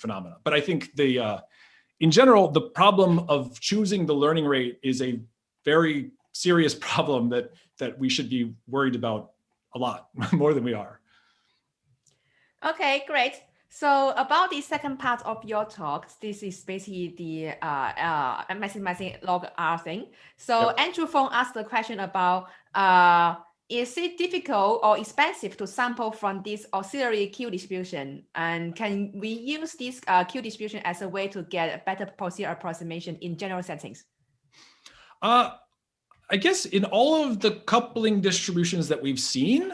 Speaker 1: phenomena. But I think in general, the problem of choosing the learning rate is a very serious problem that we should be worried about a lot more than we are. Okay, great. So about the second part of your talk, this is basically the maximizing log R thing. So yep. Andrew Fong asked the question about, is it difficult or expensive to sample from this auxiliary Q distribution? And can we use this Q distribution as a way to get a better Poisson approximation in general settings? I guess in all of the coupling distributions that we've seen,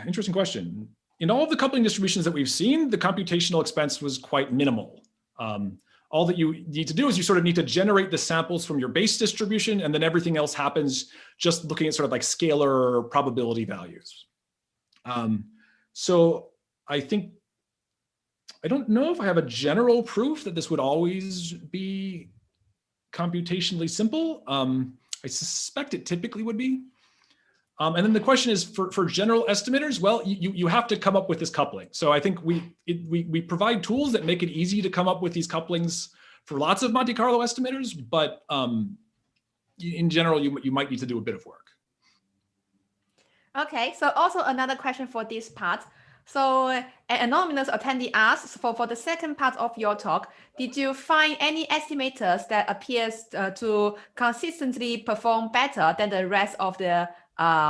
Speaker 1: interesting question. In all of the coupling distributions that we've seen, the computational expense was quite minimal. All that you need to do is you sort of need to generate the samples from your base distribution, and then everything else happens just looking at sort of like scalar probability values. So I don't know if I have a general proof that this would always be computationally simple. I suspect it typically would be.
Speaker 2: And then the question is for general estimators, well, you have to come up with this coupling. So I think we provide tools that make it easy to come up with these couplings for lots of Monte Carlo estimators, but in general, you might need to do a bit of work.
Speaker 1: Okay, so also another question for this part. So an anonymous attendee asks, for the second part of your talk, did you find any estimators that appears to consistently perform better than the rest of the,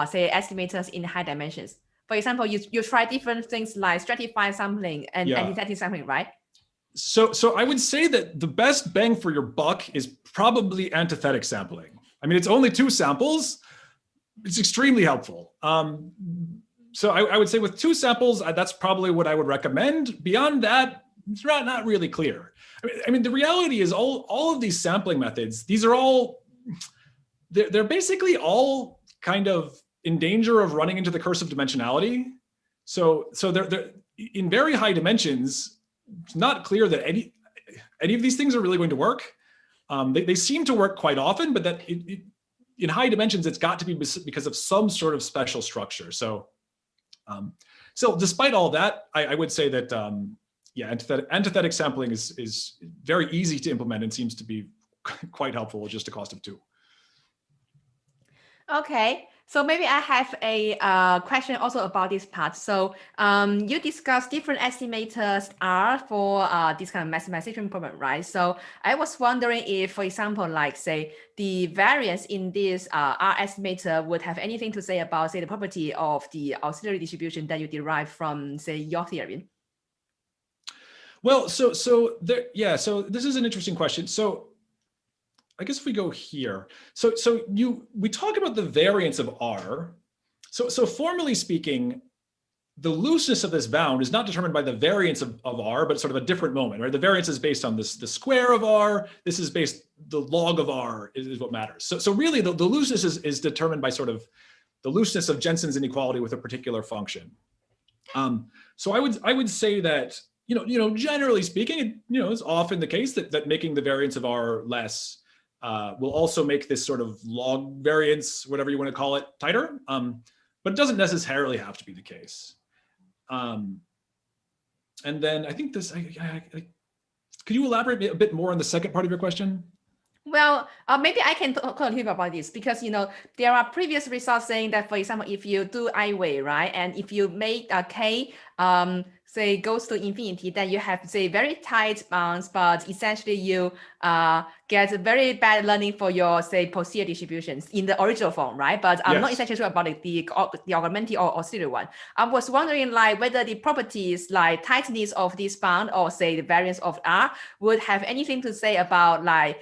Speaker 1: say, estimators in high dimensions? For example, you try different things like stratified sampling and antithetic sampling, right?
Speaker 2: So I would say that the best bang for your buck is probably antithetic sampling. I mean, it's only 2 samples. It's extremely helpful. So I would say with 2 samples, that's probably what I would recommend. Beyond that, it's not really clear. I mean, the reality is all of these sampling methods, these are all, they're basically all kind of in danger of running into the curse of dimensionality. So they're in very high dimensions, it's not clear that any of these things are really going to work. They seem to work quite often, but that in high dimensions, it's got to be because of some sort of special structure. So despite all that, I would say that antithetic sampling is very easy to implement and seems to be quite helpful at just a cost of 2.
Speaker 1: Okay, so maybe I have a question also about this part. So you discussed different estimators are for this kind of maximization problem, right? So I was wondering if, for example, like say the variance in this R estimator would have anything to say about, say, the property of the auxiliary distribution that you derive from, say, your theorem.
Speaker 2: Well, so this is an interesting question. So I guess if we go here, we talk about the variance of R. So formally speaking, the looseness of this bound is not determined by the variance of R, but sort of a different moment, right? The variance is based on the square of R. This is the log of R is what matters. So really the looseness is determined by sort of the looseness of Jensen's inequality with a particular function. So I would say that, generally speaking, it's often the case that making the variance of R less will also make this sort of log variance, whatever you want to call it, tighter. But it doesn't necessarily have to be the case. And then I think this, could you elaborate a bit more on the second part of your question?
Speaker 1: Well, maybe I can talk a little bit about this because, there are previous results saying that, for example, if you do I-way, right, and if you make a K, say, goes to infinity, then you have, say, very tight bounds, but essentially you get very bad learning for your, say, posterior distributions in the original form, right? But I'm not essentially sure about the augmented or auxiliary one. I was wondering, like, whether the properties, like tightness of this bound or, say, the variance of R would have anything to say about, like,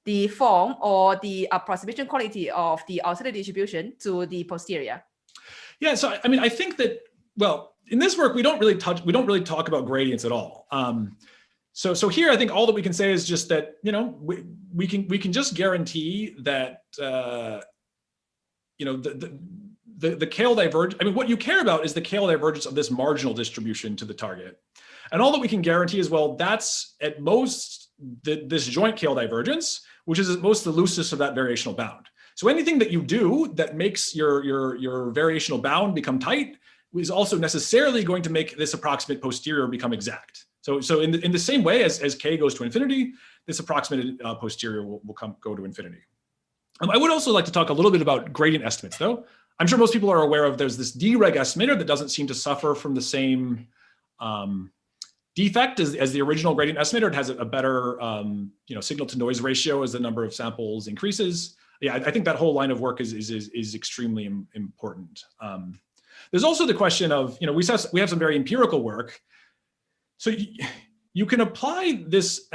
Speaker 1: the form or the approximation quality of the auxiliary distribution to the posterior.
Speaker 2: Yeah, so I mean, I think that, well, in this work, we don't really talk about gradients at all. So here, I think all that we can say is just that, we can just guarantee that, the Kale divergence. I mean, what you care about is the Kale divergence of this marginal distribution to the target. And all that we can guarantee is, well, that's at most this joint Kale divergence, which is at most the looseness of that variational bound. So anything that you do that makes your variational bound become tight is also necessarily going to make this approximate posterior become exact. So in the same way as K goes to infinity, this approximate posterior will go to infinity. I would also like to talk a little bit about gradient estimates, though. I'm sure most people are aware of there's this dereg estimator that doesn't seem to suffer from the same defect as the original gradient estimator. It has a better signal to noise ratio as the number of samples increases. Yeah, I think that whole line of work is extremely important. There's also the question of, we have some very empirical work. So you can apply this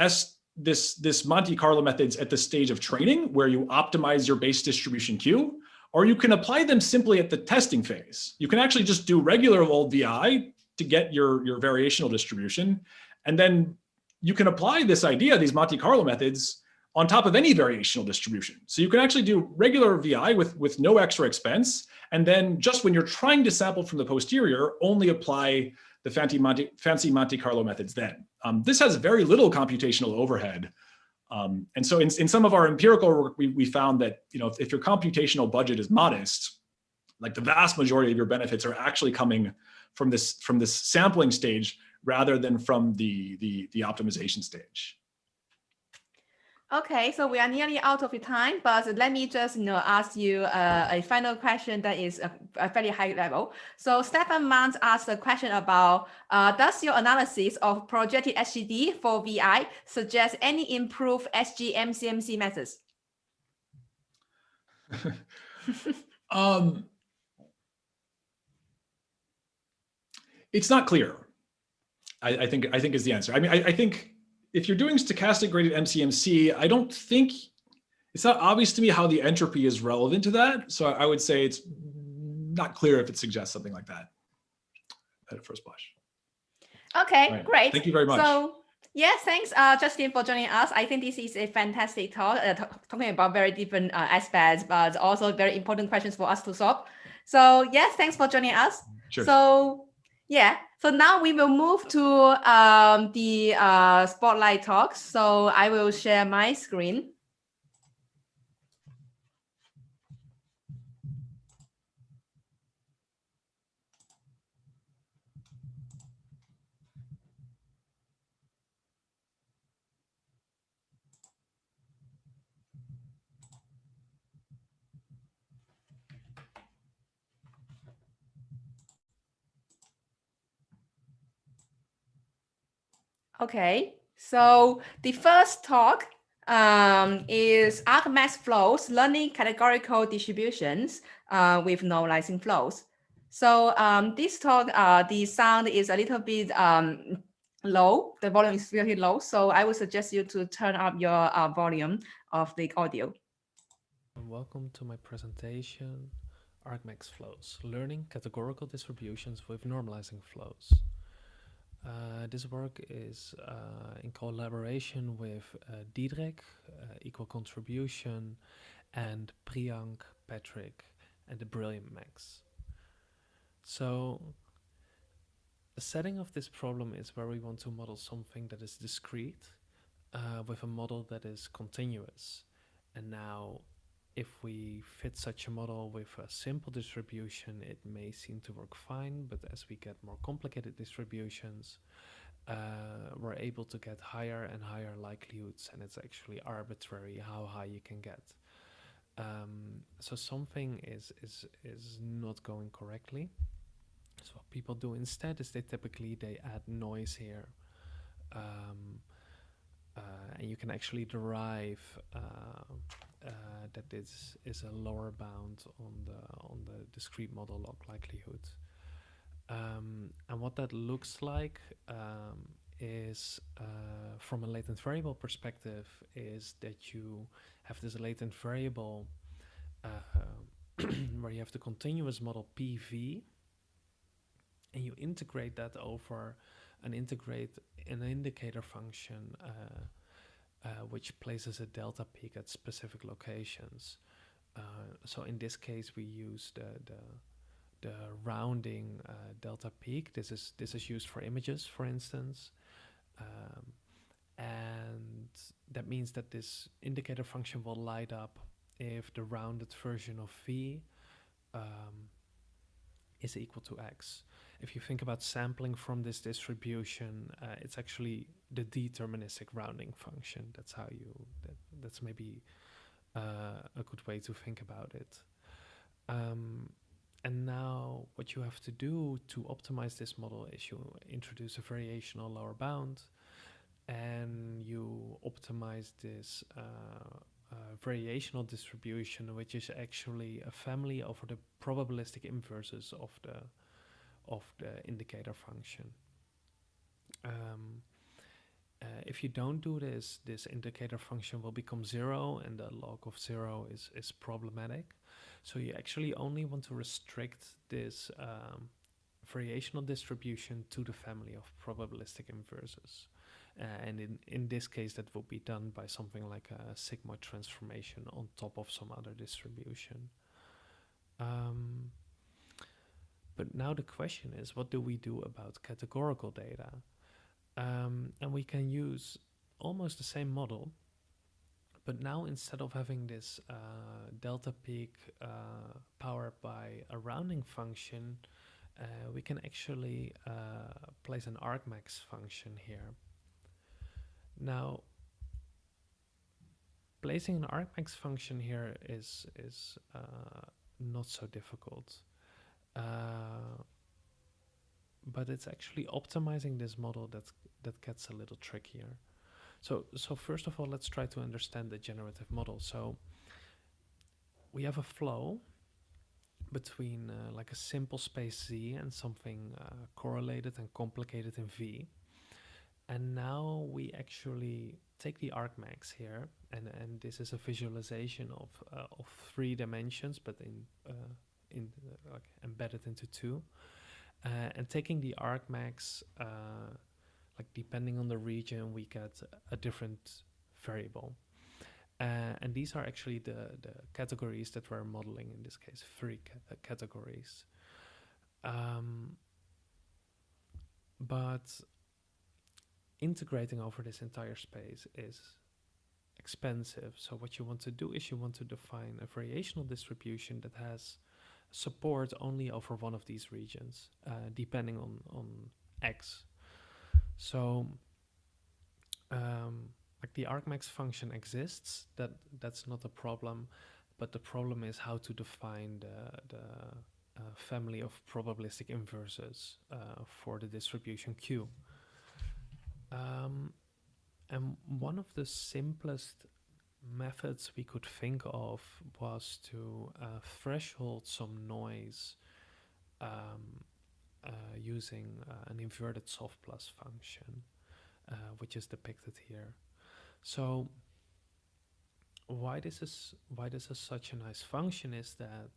Speaker 2: Monte Carlo methods at the stage of training where you optimize your base distribution Q, or you can apply them simply at the testing phase. You can actually just do regular old VI to get your variational distribution. And then you can apply this idea, these Monte Carlo methods, on top of any variational distribution. So you can actually do regular VI with no extra expense. And then just when you're trying to sample from the posterior, only apply the fancy Monte Carlo methods then. This has very little computational overhead. And so in some of our empirical work, we found that if your computational budget is modest, like the vast majority of your benefits are actually coming from this sampling stage rather than from the optimization stage.
Speaker 1: Okay, so we are nearly out of time, but let me just ask you a final question that is a very high level. So Stefan Mans asked a question about does your analysis of projected SGD for VI suggest any improved SGMCMC methods?
Speaker 2: It's not clear. I think is the answer. I mean, I think if you're doing stochastic graded MCMC, I don't think it's not obvious to me how the entropy is relevant to that. So I would say it's not clear if it suggests something like that at first blush.
Speaker 1: Okay,
Speaker 2: right.
Speaker 1: Great.
Speaker 2: Thank you very much.
Speaker 1: So yes, thanks, Justin, for joining us. I think this is a fantastic talk, talking about very different aspects, but also very important questions for us to solve. So yes, thanks for joining us.
Speaker 2: Sure.
Speaker 1: So yeah, so now we will move to the spotlight talks. So I will share my screen. Okay, so the first talk is Arcmax flows, learning categorical distributions with normalizing flows. So this talk, the sound is a little bit low. The volume is really low. So I would suggest you to turn up your volume of the audio.
Speaker 3: Welcome to my presentation, Arcmax flows, learning categorical distributions with normalizing flows. This work is in collaboration with Diederik, Equal Contribution, and Priyank, Patrick, and the Brilliant Max. So, the setting of this problem is where we want to model something that is discrete with a model that is continuous. And now, if we fit such a model with a simple distribution, it may seem to work fine, but as we get more complicated distributions, we're able to get higher and higher likelihoods, and it's actually arbitrary how high you can get. So something is not going correctly. So what people do instead is they add noise here. And you can actually derive that this is a lower bound on the discrete model log likelihood. And what that looks like is, from a latent variable perspective, is that you have this latent variable where you have the continuous model PV, and you integrate that over an indicator function which places a delta peak at specific locations. So in this case, we use the rounding delta peak. This is used for images, for instance, and that means that this indicator function will light up if the rounded version of v is equal to x. If you think about sampling from this distribution, it's actually the deterministic rounding function. That's how that's maybe a good way to think about it. And now what you have to do to optimize this model is you introduce a variational lower bound, and you optimize this variational distribution, which is actually a family over the probabilistic inverses of the indicator function. If you don't do this, this indicator function will become 0, and the log of 0 is problematic. So you actually only want to restrict this variational distribution to the family of probabilistic inverses. And in this case, that will be done by something like a sigmoid transformation on top of some other distribution. But now the question is, what do we do about categorical data? And we can use almost the same model, But now instead of having this delta peak powered by a rounding function, we can actually place an Arcmax function here. Now, placing an Arcmax function here is not so difficult, but it's actually optimizing this model that gets a little trickier. So first of all, let's try to understand the generative model. So we have a flow between like a simple space Z and something correlated and complicated in V. And now we actually take the Arcmax here, and this is a visualization of 3 dimensions, but like embedded into 2. And taking the Arcmax, like depending on the region, we get a different variable. And these are actually the categories that we're modeling in this case, 3 categories. But integrating over this entire space is expensive. So what you want to do is you want to define a variational distribution that has support only over one of these regions, depending on X. So like the Arcmax function exists, that's not a problem, but the problem is how to define the family of probabilistic inverses for the distribution Q. And one of the simplest methods we could think of was to threshold some noise using an inverted soft plus function, which is depicted here. So why this is such a nice function is that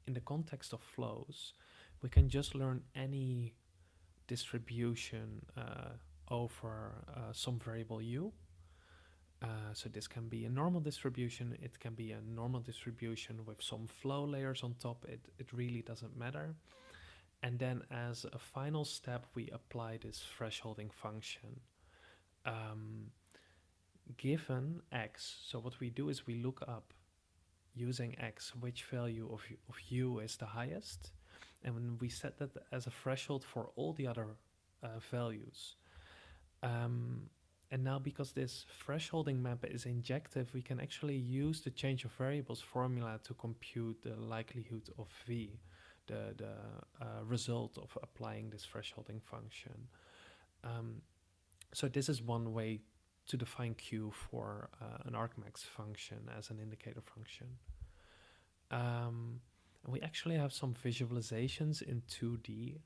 Speaker 3: in the context of flows, we can just learn any distribution over some variable u. So this can be a normal distribution, it can be a normal distribution with some flow layers on top, it really doesn't matter. And then as a final step, we apply this thresholding function. Given x, so what we do is we look up using x which value of u is the highest, and when we set that as a threshold for all the other values. And now because this thresholding map is injective, we can actually use the change of variables formula to compute the likelihood of v, the result of applying this thresholding function. So this is one way to define Q for an Arcmax function as an indicator function. We actually have some visualizations in 2D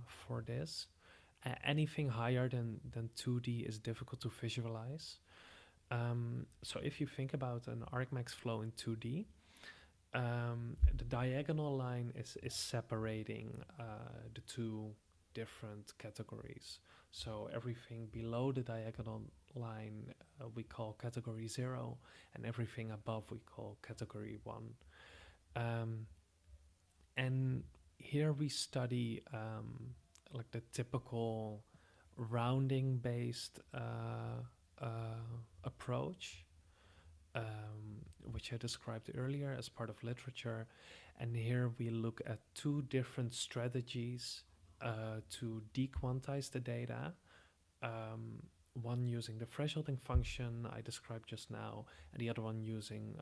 Speaker 3: for this. Anything higher than 2D is difficult to visualize. So if you think about an Arcmax flow in 2D, the diagonal line is separating the 2 different categories. So everything below the diagonal line we call category 0, and everything above we call category 1. And here we study like the typical rounding based approach, which I described earlier as part of literature. And here we look at 2 different strategies to dequantize the data. One using the thresholding function I described just now, and the other one using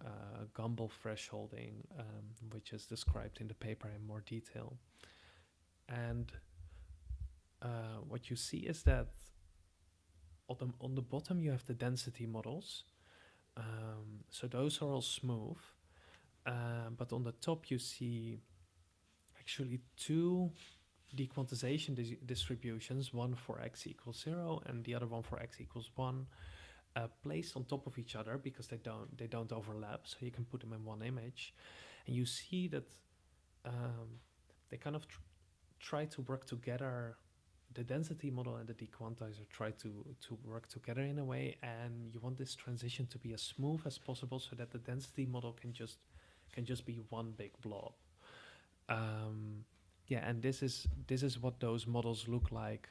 Speaker 3: Gumbel thresholding, which is described in the paper in more detail. And what you see is that on the bottom you have the density models. So those are all smooth. But on the top you see actually 2 dequantization distributions, one for x equals 0 and the other one for x equals 1, placed on top of each other because they don't overlap, so you can put them in one image. And you see that they kind of try to work together. The density model and the dequantizer try to work together in a way, and you want this transition to be as smooth as possible so that the density model can just be one big blob. Yeah, and this is what those models look like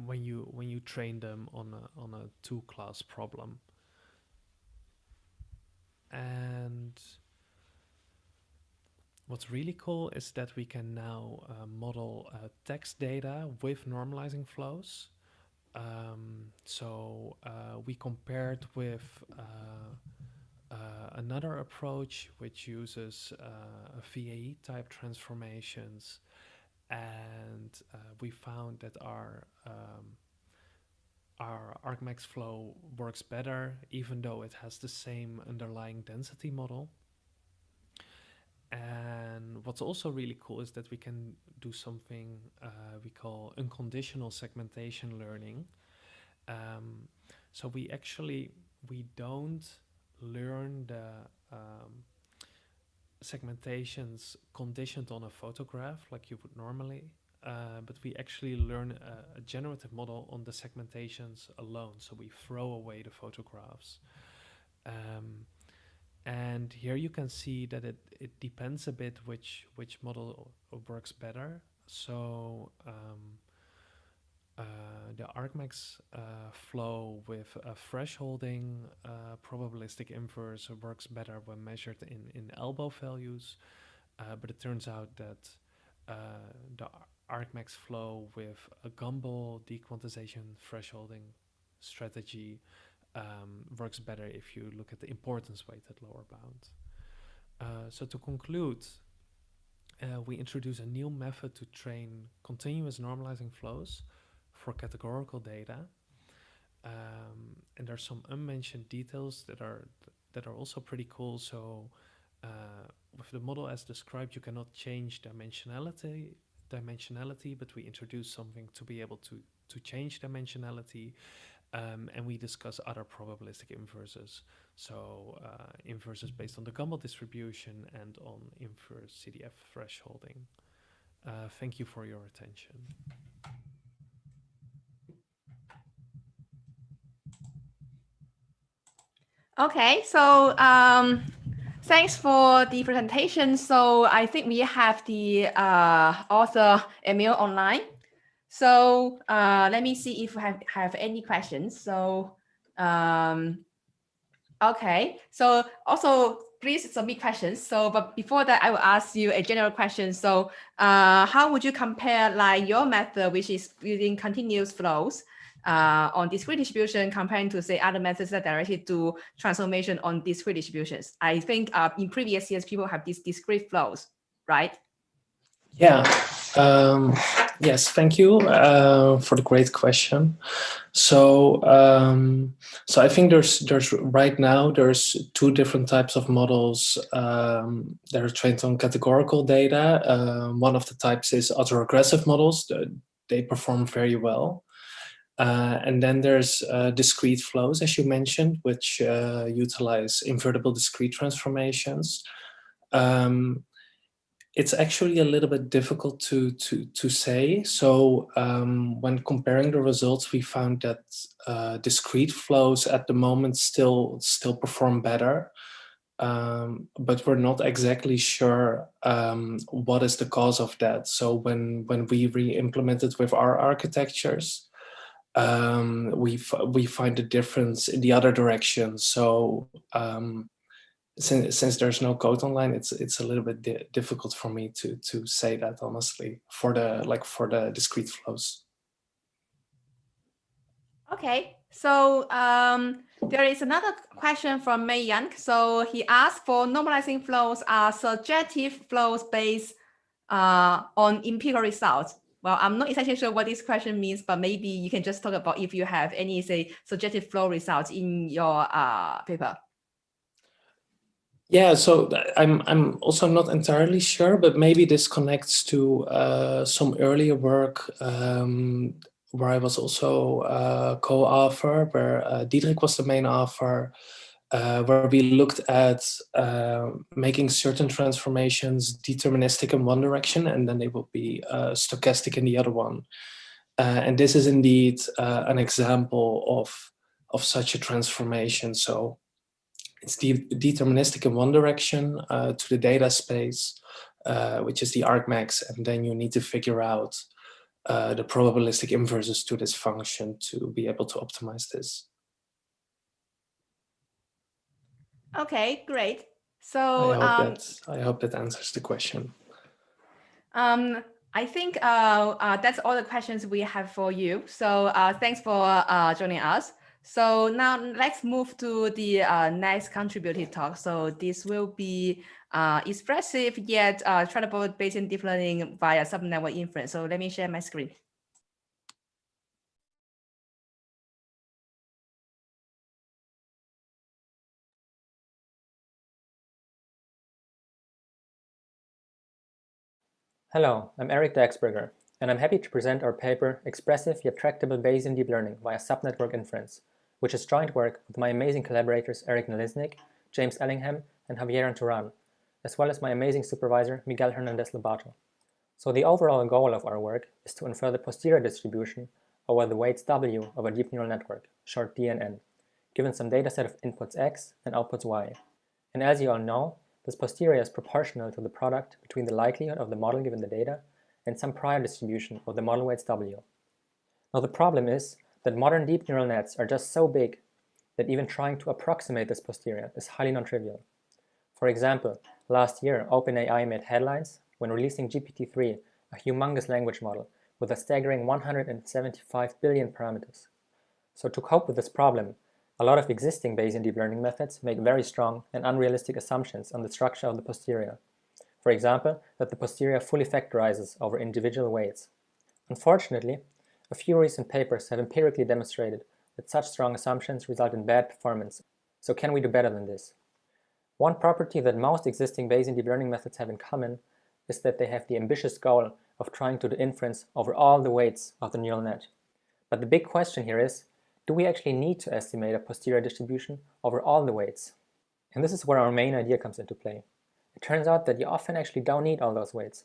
Speaker 3: when you train them on a 2-class problem. And what's really cool is that we can now model text data with normalizing flows. So we compared with another approach which uses VAE type transformations, and we found that our Arcmax flow works better, even though it has the same underlying density model. And what's also really cool is that we can do something we call unconditional segmentation learning. So we don't learn the segmentations conditioned on a photograph like you would normally, but we actually learn a generative model on the segmentations alone. So we throw away the photographs. And here you can see that it depends a bit which model works better. So the Arcmax flow with a thresholding probabilistic inverse works better when measured in elbow values, but it turns out that the Arcmax flow with a Gumbel dequantization thresholding strategy works better if you look at the importance weighted lower bound. So to conclude, we introduce a new method to train continuous normalizing flows for categorical data, and there's some unmentioned details that are also pretty cool. So with the model as described, you cannot change dimensionality, but we introduce something to be able to change dimensionality. And we discuss other probabilistic inverses. So inverses based on the Gumbel distribution and on inverse CDF thresholding. Thank you for your attention.
Speaker 1: Okay, so thanks for the presentation. So I think we have the author Emiel online. So let me see if we have any questions. So okay, so also please submit questions. So but before that, I will ask you a general question. So how would you compare like your method, which is using continuous flows on discrete distribution, comparing to say other methods that directly do transformation on discrete distributions? I think in previous years people have these discrete flows, right?
Speaker 4: Yeah. Yes, thank you for the great question. So, so I think there's right now there's two different types of models that are trained on categorical data. One of the types is autoregressive models. They perform very well. And then there's discrete flows, as you mentioned, which utilize invertible discrete transformations. It's actually a little bit difficult to say. So when comparing the results, we found that discrete flows at the moment still perform better, but we're not exactly sure what is the cause of that. So when we re-implemented with our architectures, we find a difference in the other direction. So since there's no code online, it's a little bit difficult for me to say that honestly for the discrete flows.
Speaker 1: Okay, so there is another question from Mei Yan. So he asked for normalizing flows are surjective flows based on empirical results. Well, I'm not exactly sure what this question means, but maybe you can just talk about if you have any, say, surjective flow results in your paper.
Speaker 4: Yeah, so I'm also not entirely sure, but maybe this connects to some earlier work where I was also co-author, where Diederik was the main author, where we looked at making certain transformations deterministic in one direction, and then they will be stochastic in the other one. And this is indeed an example of such a transformation. So it's deterministic in one direction to the data space, which is the Arcmax, and then you need to figure out the probabilistic inverses to this function to be able to optimize this.
Speaker 1: Okay, great. So
Speaker 4: I hope that answers the question.
Speaker 1: I think that's all the questions we have for you. So thanks for joining us. So now let's move to the next contributed talk. So this will be expressive yet trainable Bayesian deep learning via subnetwork inference. So let me share my screen.
Speaker 5: Hello, I'm Erik Daxberger, and I'm happy to present our paper Expressive yet Tractable Bayesian Deep Learning via Subnetwork Inference, which is joint work with my amazing collaborators Erik Nalisnik, James Ellingham, and Javier Anturan, as well as my amazing supervisor Miguel Hernandez Lobato. So the overall goal of our work is to infer the posterior distribution over the weights W of a deep neural network, short DNN, given some dataset of inputs X and outputs Y. And as you all know, this posterior is proportional to the product between the likelihood of the model given the data and some prior distribution of the model weights W. Now the problem is that modern deep neural nets are just so big that even trying to approximate this posterior is highly non-trivial. For example, last year OpenAI made headlines when releasing GPT-3, a humongous language model with a staggering 175 billion parameters. So to cope with this problem, a lot of existing Bayesian deep learning methods make very strong and unrealistic assumptions on the structure of the posterior. For example, that the posterior fully factorizes over individual weights. Unfortunately, a few recent papers have empirically demonstrated that such strong assumptions result in bad performance. So can we do better than this? One property that most existing Bayesian deep learning methods have in common is that they have the ambitious goal of trying to do inference over all the weights of the neural net. But the big question here is, do we actually need to estimate a posterior distribution over all the weights? And this is where our main idea comes into play. It turns out that you often actually don't need all those weights.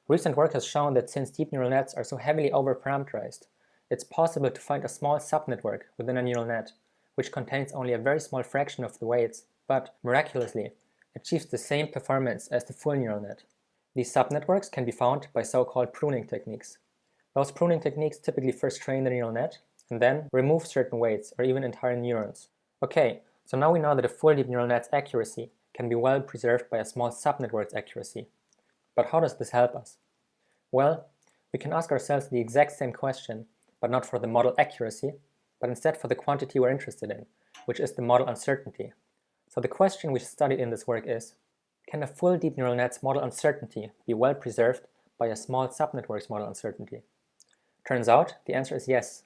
Speaker 5: Recent work has shown that since deep neural nets are so heavily over-parameterized, it's possible to find a small subnetwork within a neural net, which contains only a very small fraction of the weights, but, miraculously, achieves the same performance as the full neural net. These subnetworks can be found by so-called pruning techniques. Those pruning techniques typically first train the neural net, and then remove certain weights or even entire neurons. Okay, so now we know that a full deep neural net's accuracy can be well preserved by a small subnetwork's accuracy. But how does this help us? Well, we can ask ourselves the exact same question, but not for the model accuracy, but instead for the quantity we're interested in, which is the model uncertainty. So the question we studied in this work is, can a full deep neural net's model uncertainty be well preserved by a small subnetwork's model uncertainty? Turns out the answer is yes.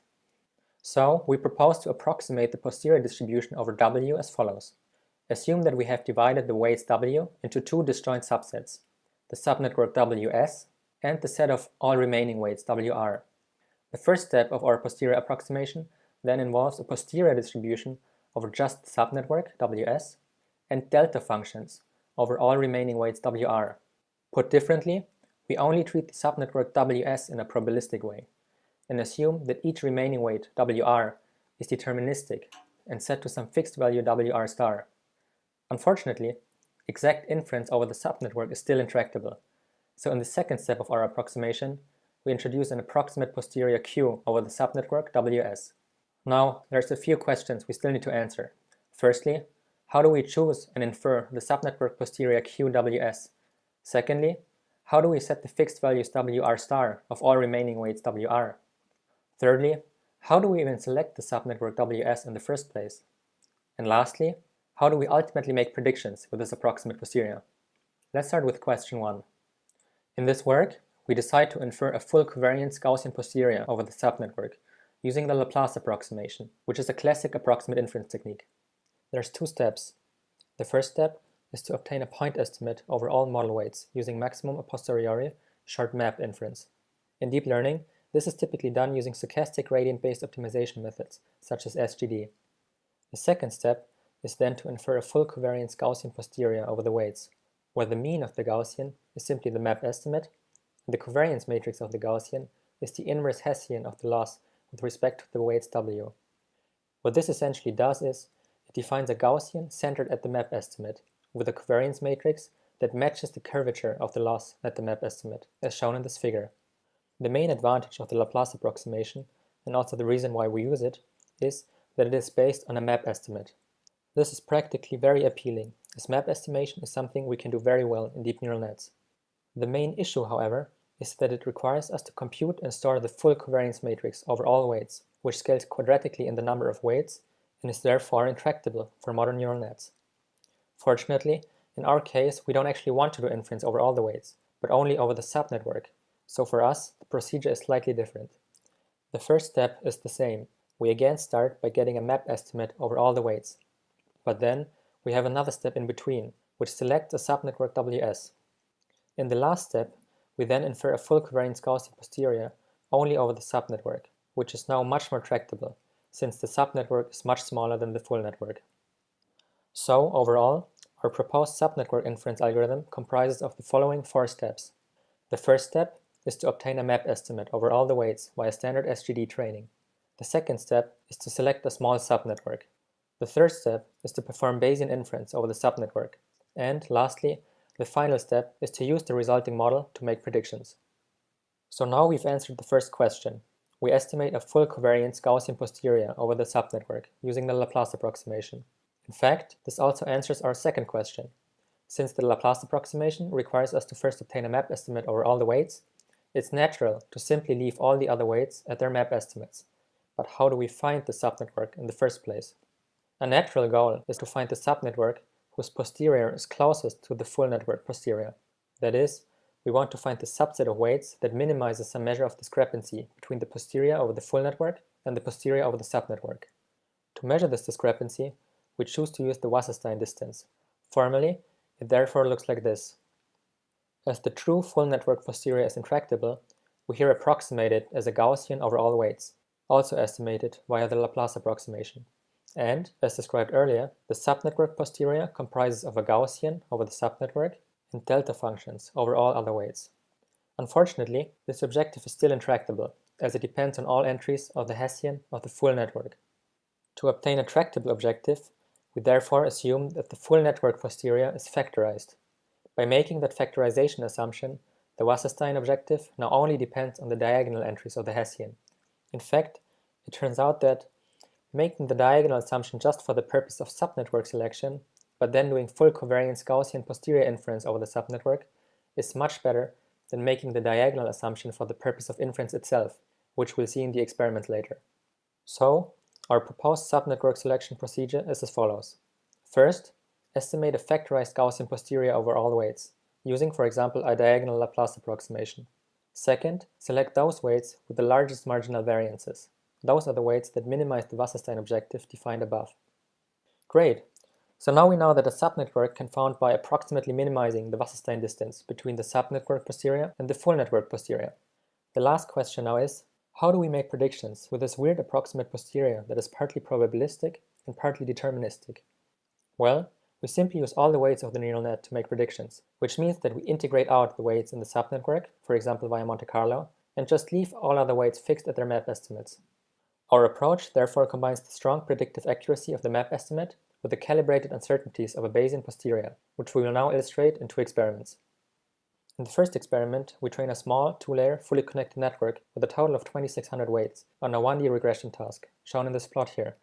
Speaker 5: So we propose to approximate the posterior distribution over W as follows. Assume that we have divided the weights W into two disjoint subsets, the subnetwork WS and the set of all remaining weights WR. The first step of our posterior approximation then involves a posterior distribution over just the subnetwork WS and delta functions over all remaining weights WR. Put differently, we only treat the subnetwork WS in a probabilistic way, and assume that each remaining weight, WR, is deterministic and set to some fixed value WR star. Unfortunately, exact inference over the subnetwork is still intractable, so in the second step of our approximation, we introduce an approximate posterior Q over the subnetwork WS. Now, there's a few questions we still need to answer. Firstly, how do we choose and infer the subnetwork posterior QWS? Secondly, how do we set the fixed values WR star of all remaining weights WR? Thirdly, how do we even select the subnetwork WS in the first place? And lastly, how do we ultimately make predictions with this approximate posterior? Let's start with question 1. In this work, we decide to infer a full covariance Gaussian posterior over the subnetwork using the Laplace approximation, which is a classic approximate inference technique. There's two steps. The first step is to obtain a point estimate over all model weights using maximum a posteriori short map inference. In deep learning, this is typically done using stochastic gradient-based optimization methods, such as SGD. The second step is then to infer a full covariance Gaussian posterior over the weights, where the mean of the Gaussian is simply the map estimate, and the covariance matrix of the Gaussian is the inverse Hessian of the loss with respect to the weights W. What this essentially does is, it defines a Gaussian centered at the map estimate, with a covariance matrix that matches the curvature of the loss at the map estimate, as shown in this figure. The main advantage of the Laplace approximation, and also the reason why we use it, is that it is based on a map estimate. This is practically very appealing, as map estimation is something we can do very well in deep neural nets. The main issue, however, is that it requires us to compute and store the full covariance matrix over all weights, which scales quadratically in the number of weights and is therefore intractable for modern neural nets. Fortunately, in our case, we don't actually want to do inference over all the weights, but only over the subnetwork, so for us, the procedure is slightly different. The first step is the same. We again start by getting a map estimate over all the weights. But then, we have another step in between, which selects a subnetwork WS. In the last step, we then infer a full covariance Gaussian posterior only over the subnetwork, which is now much more tractable, since the subnetwork is much smaller than the full network. So, overall, our proposed subnetwork inference algorithm comprises of the following 4 steps. The first step is to obtain a map estimate over all the weights via standard SGD training. The second step is to select a small subnetwork. The third step is to perform Bayesian inference over the subnetwork. And lastly, the final step is to use the resulting model to make predictions. So now we've answered the first question. We estimate a full covariance Gaussian posterior over the subnetwork using the Laplace approximation. In fact, this also answers our second question. Since the Laplace approximation requires us to first obtain a map estimate over all the weights, it's natural to simply leave all the other weights at their map estimates. But how do we find the subnetwork in the first place? A natural goal is to find the subnetwork whose posterior is closest to the full network posterior. That is, we want to find the subset of weights that minimizes some measure of discrepancy between the posterior over the full network and the posterior over the subnetwork. To measure this discrepancy, we choose to use the Wasserstein distance. Formally, it therefore looks like this. As the true full network posterior is intractable, we here approximate it as a Gaussian over all weights, also estimated via the Laplace approximation. And, as described earlier, the subnetwork posterior comprises of a Gaussian over the subnetwork and delta functions over all other weights. Unfortunately, this objective is still intractable, as it depends on all entries of the Hessian of the full network. To obtain a tractable objective, we therefore assume that the full network posterior is factorized. By making that factorization assumption, the Wasserstein objective now only depends on the diagonal entries of the Hessian. In fact, it turns out that making the diagonal assumption just for the purpose of subnetwork selection, but then doing full covariance Gaussian posterior inference over the subnetwork, is much better than making the diagonal assumption for the purpose of inference itself, which we'll see in the experiment later. So, our proposed subnetwork selection procedure is as follows. First, estimate a factorized Gaussian posterior over all weights, using, for example, a diagonal Laplace approximation. Second, select those weights with the largest marginal variances. Those are the weights that minimize the Wasserstein objective defined above. Great! So now we know that a subnetwork can found by approximately minimizing the Wasserstein distance between the subnetwork posterior and the full network posterior. The last question now is, how do we make predictions with this weird approximate posterior that is partly probabilistic and partly deterministic? Well, we simply use all the weights of the neural net to make predictions, which means that we integrate out the weights in the subnetwork, for example via Monte Carlo, and just leave all other weights fixed at their map estimates. Our approach therefore combines the strong predictive accuracy of the map estimate with the calibrated uncertainties of a Bayesian posterior, which we will now illustrate in 2 experiments. In the first experiment, we train a small, 2-layer, fully connected network with a total of 2600 weights on a 1D regression task, shown in this plot here.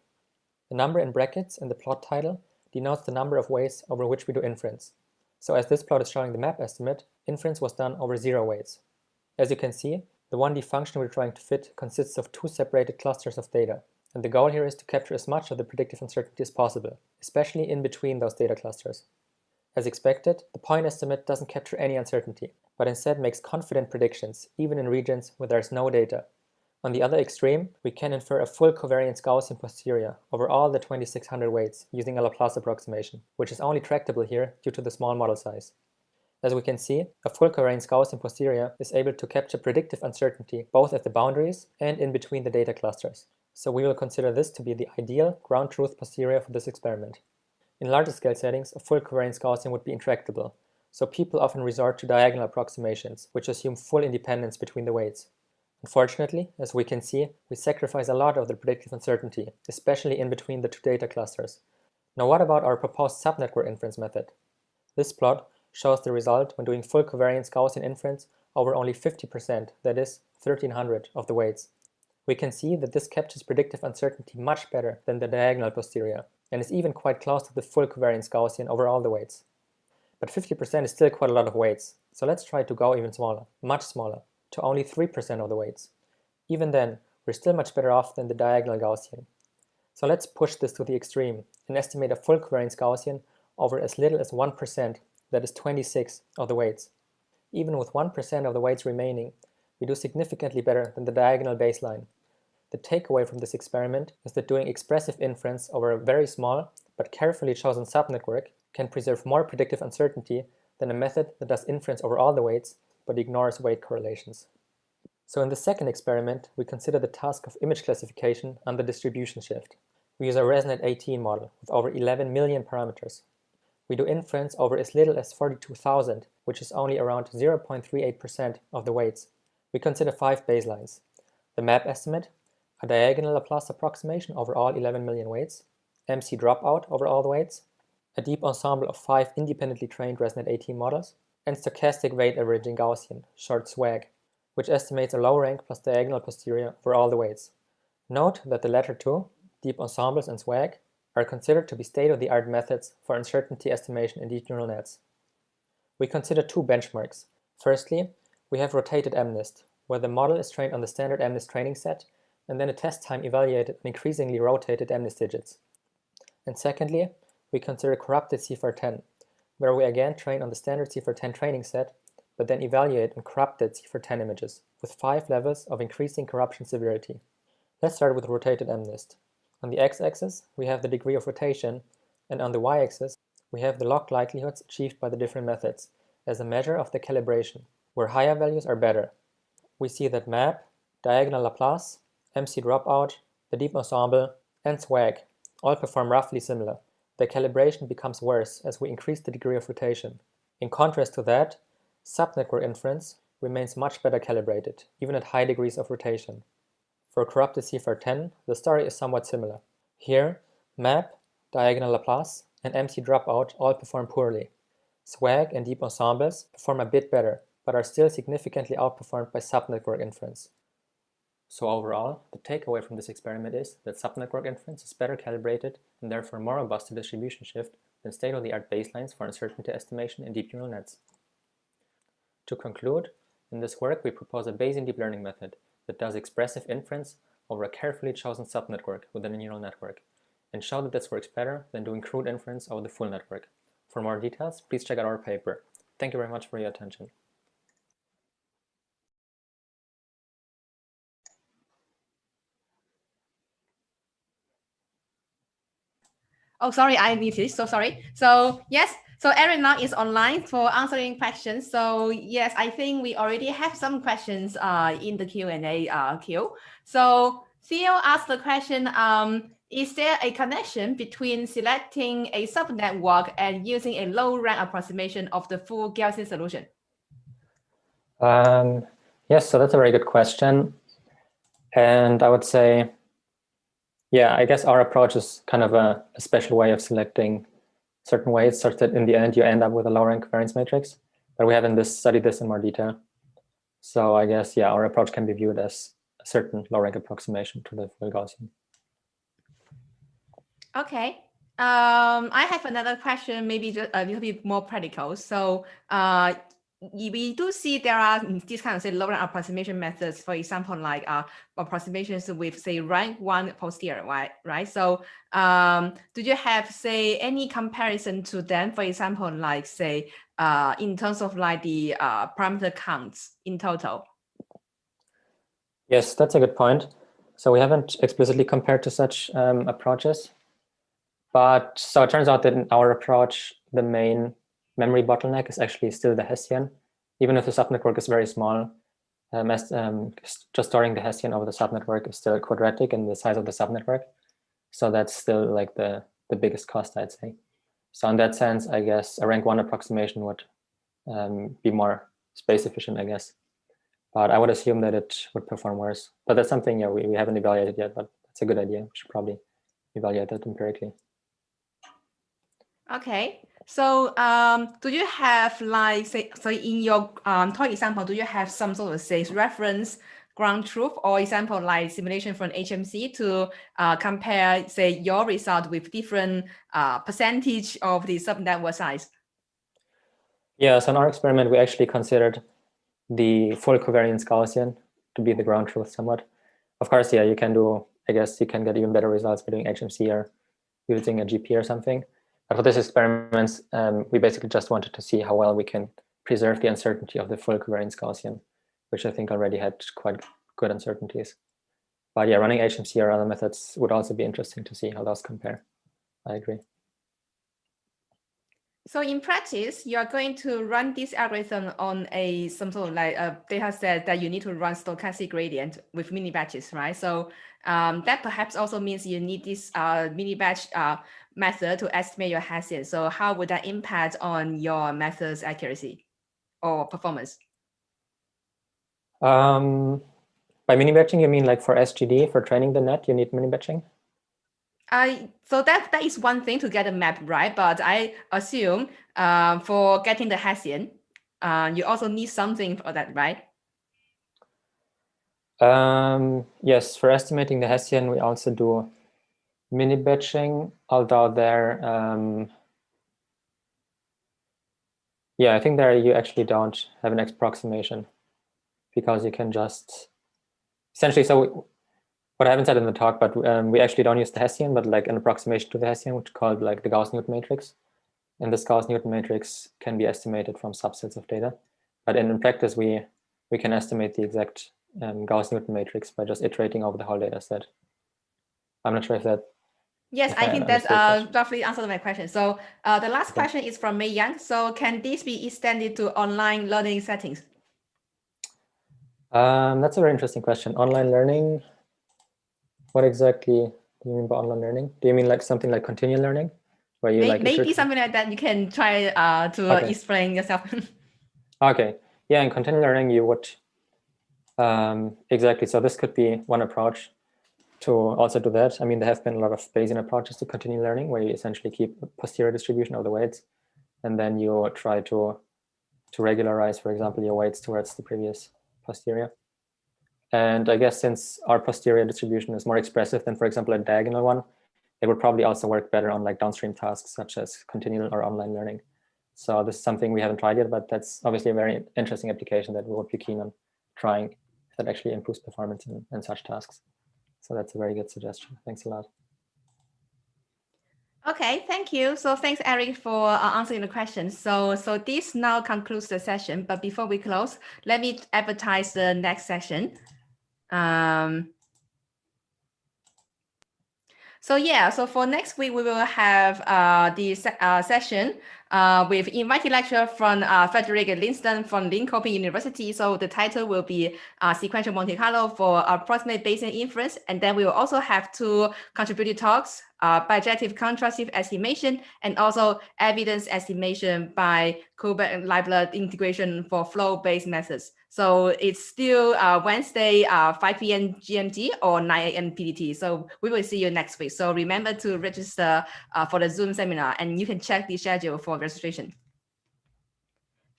Speaker 5: The number in brackets in the plot title denotes the number of weights over which we do inference. So as this plot is showing the map estimate, inference was done over 0 weights. As you can see, the 1D function we're trying to fit consists of 2 separated clusters of data, and the goal here is to capture as much of the predictive uncertainty as possible, especially in between those data clusters. As expected, the point estimate doesn't capture any uncertainty, but instead makes confident predictions, even in regions where there's no data. On the other extreme, we can infer a full covariance Gaussian posterior over all the 2600 weights using a Laplace approximation, which is only tractable here due to the small model size. As we can see, a full covariance Gaussian posterior is able to capture predictive uncertainty both at the boundaries and in between the data clusters. So we will consider this to be the ideal ground truth posterior for this experiment. In larger scale settings, a full covariance Gaussian would be intractable, so people often resort to diagonal approximations, which assume full independence between the weights. Unfortunately, as we can see, we sacrifice a lot of the predictive uncertainty, especially in between the 2 data clusters. Now what about our proposed subnetwork inference method? This plot shows the result when doing full covariance Gaussian inference over only 50%, that is, 1300 of the weights. We can see that this captures predictive uncertainty much better than the diagonal posterior, and is even quite close to the full covariance Gaussian over all the weights. But 50% is still quite a lot of weights, so let's try to go even smaller, much smaller, to only 3% of the weights. Even then, we're still much better off than the diagonal Gaussian. So let's push this to the extreme and estimate a full covariance Gaussian over as little as 1%, that is 26 of the weights. Even with 1% of the weights remaining, we do significantly better than the diagonal baseline. The takeaway from this experiment is that doing expressive inference over a very small but carefully chosen subnetwork can preserve more predictive uncertainty than a method that does inference over all the weights but ignores weight correlations. So in the second experiment, we consider the task of image classification under distribution shift. We use a ResNet 18 model with over 11 million parameters. We do inference over as little as 42,000, which is only around 0.38% of the weights. We consider 5 baselines: the map estimate, a diagonal Laplace approximation over all 11 million weights, MC dropout over all the weights, a deep ensemble of 5 independently trained ResNet 18 models, and stochastic weight averaging Gaussian, short SWAG, which estimates a low rank plus diagonal posterior for all the weights. Note that the latter two, deep ensembles and SWAG, are considered to be state-of-the-art methods for uncertainty estimation in deep neural nets. We consider 2 benchmarks. Firstly, we have rotated MNIST, where the model is trained on the standard MNIST training set, and then a test time evaluated on increasingly rotated MNIST digits. And secondly, we consider corrupted CIFAR10, where we again train on the standard CIFAR10 training set, but then evaluate on corrupted CIFAR10 images, with 5 levels of increasing corruption severity. Let's start with rotated MNIST. On the x-axis, we have the degree of rotation, and on the y-axis, we have the log likelihoods achieved by the different methods, as a measure of the calibration, where higher values are better. We see that map, diagonal Laplace, MC dropout, the deep ensemble, and SWAG all perform roughly similar. The calibration becomes worse as we increase the degree of rotation. In contrast to that, subnetwork inference remains much better calibrated, even at high degrees of rotation. For corrupted CIFAR10, the story is somewhat similar. Here, map, diagonal Laplace, and MC dropout all perform poorly. SWAG and deep ensembles perform a bit better, but are still significantly outperformed by subnetwork inference. So overall, the takeaway from this experiment is that subnetwork inference is better calibrated and therefore more robust to distribution shift than state-of-the-art baselines for uncertainty estimation in deep neural nets. To conclude, in this work we propose a Bayesian deep learning method that does expressive inference over a carefully chosen subnetwork within a neural network, and show that this works better than doing crude inference over the full network. For more details, please check out our paper. Thank you very much for your attention.
Speaker 1: Oh, sorry, I muted. So sorry. So yes, so Erik now is online for answering questions. So yes, I think we already have some questions in the Q&A queue. So Theo asked the question, is there a connection between selecting a subnetwork and using a low-rank approximation of the full Gaussian solution?
Speaker 5: Yes, so that's a very good question. And I would say, yeah, I guess our approach is kind of a special way of selecting certain weights such that in the end you end up with a low-rank covariance matrix. But we haven't studied this in more detail. So I guess, yeah, our approach can be viewed as a certain low-rank approximation to the full Gaussian.
Speaker 1: Okay. I have another question, maybe just a little bit more practical. So we do see there are these kind of say low-rank approximation methods, for example, like approximations with say rank 1 posterior, right? So do you have say any comparison to them? For example, like say in terms of like the parameter counts in total?
Speaker 5: Yes, that's a good point. So we haven't explicitly compared to such approaches. But so it turns out that in our approach, the main memory bottleneck is actually still the Hessian, even if the subnetwork is very small. Just storing the Hessian over the subnetwork is still quadratic in the size of the subnetwork. So that's still like the biggest cost, I'd say. So in that sense, I guess a rank 1 approximation would be more space efficient, I guess. But I would assume that it would perform worse. But that's something we haven't evaluated yet, but that's a good idea. We should probably evaluate that empirically.
Speaker 1: Okay, so do you have like say, so in your talk example, do you have some sort of say reference ground truth or example like simulation from HMC to compare, say, your result with different percentage of the subnetwork size?
Speaker 5: Yeah, so in our experiment, we actually considered the full covariance Gaussian to be the ground truth somewhat. Of course, yeah, you can do, I guess you can get even better results by doing HMC or using a GP or something. But for this experiment, we basically just wanted to see how well we can preserve the uncertainty of the full covariance Gaussian, which I think already had quite good uncertainties. But yeah, running HMC or other methods would also be interesting to see how those compare. I agree.
Speaker 1: So in practice, you are going to run this algorithm on some sort of like a data set that you need to run stochastic gradient with mini batches, right? So that perhaps also means you need this mini batch method to estimate your Hessian. So how would that impact on your method's accuracy or performance?
Speaker 5: By mini batching, you mean like for SGD, for training the net, you need mini batching?
Speaker 1: So that is one thing to get a map, right? But I assume for getting the Hessian, you also need something for that, right?
Speaker 5: Yes, for estimating the Hessian, we also do mini batching, although there, yeah, I think there you actually don't have an approximation because you can just essentially, so what I haven't said in the talk, but we actually don't use the Hessian, but like an approximation to the Hessian, which is called like the Gauss-Newton matrix. And this Gauss-Newton matrix can be estimated from subsets of data. But in practice, we can estimate the exact Gauss-Newton matrix by just iterating over the whole data set. I'm not sure if that.
Speaker 1: Yes, I think that's roughly answered my question. So the last question is from Mei Yang. So can this be extended to online learning settings?
Speaker 5: That's a very interesting question. Online learning, what exactly do you mean by online learning? Do you mean like something like continual learning? Where you
Speaker 1: maybe something like that you can try to explain yourself.
Speaker 5: Okay, yeah, in continual learning you would, exactly, so this could be one approach to also do that. I mean, there have been a lot of Bayesian approaches to continual learning where you essentially keep a posterior distribution of the weights, and then you try to regularize, for example, your weights towards the previous posterior. And I guess since our posterior distribution is more expressive than, for example, a diagonal one, it would probably also work better on like downstream tasks such as continual or online learning. So this is something we haven't tried yet, but that's obviously a very interesting application that we would be keen on trying that actually improves performance in such tasks. So that's a very good suggestion. Thanks a lot.
Speaker 1: Okay, thank you. So thanks, Eric, for answering the questions. So this now concludes the session. But before we close, let me advertise the next session. So yeah, so for next week, we will have the session with invited lecturer from Frederick Linston from Linköping University. So the title will be Sequential Monte Carlo for Approximate Bayesian Inference. And then we will also have 2 contributed talks, bijective contrastive estimation, and also evidence estimation by Kuiper-Leibler integration for flow-based methods. So it's still Wednesday, 5 p.m. GMT or 9 a.m. PDT. So we will see you next week. So remember to register for the Zoom seminar, and you can check the schedule for registration.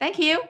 Speaker 1: Thank you.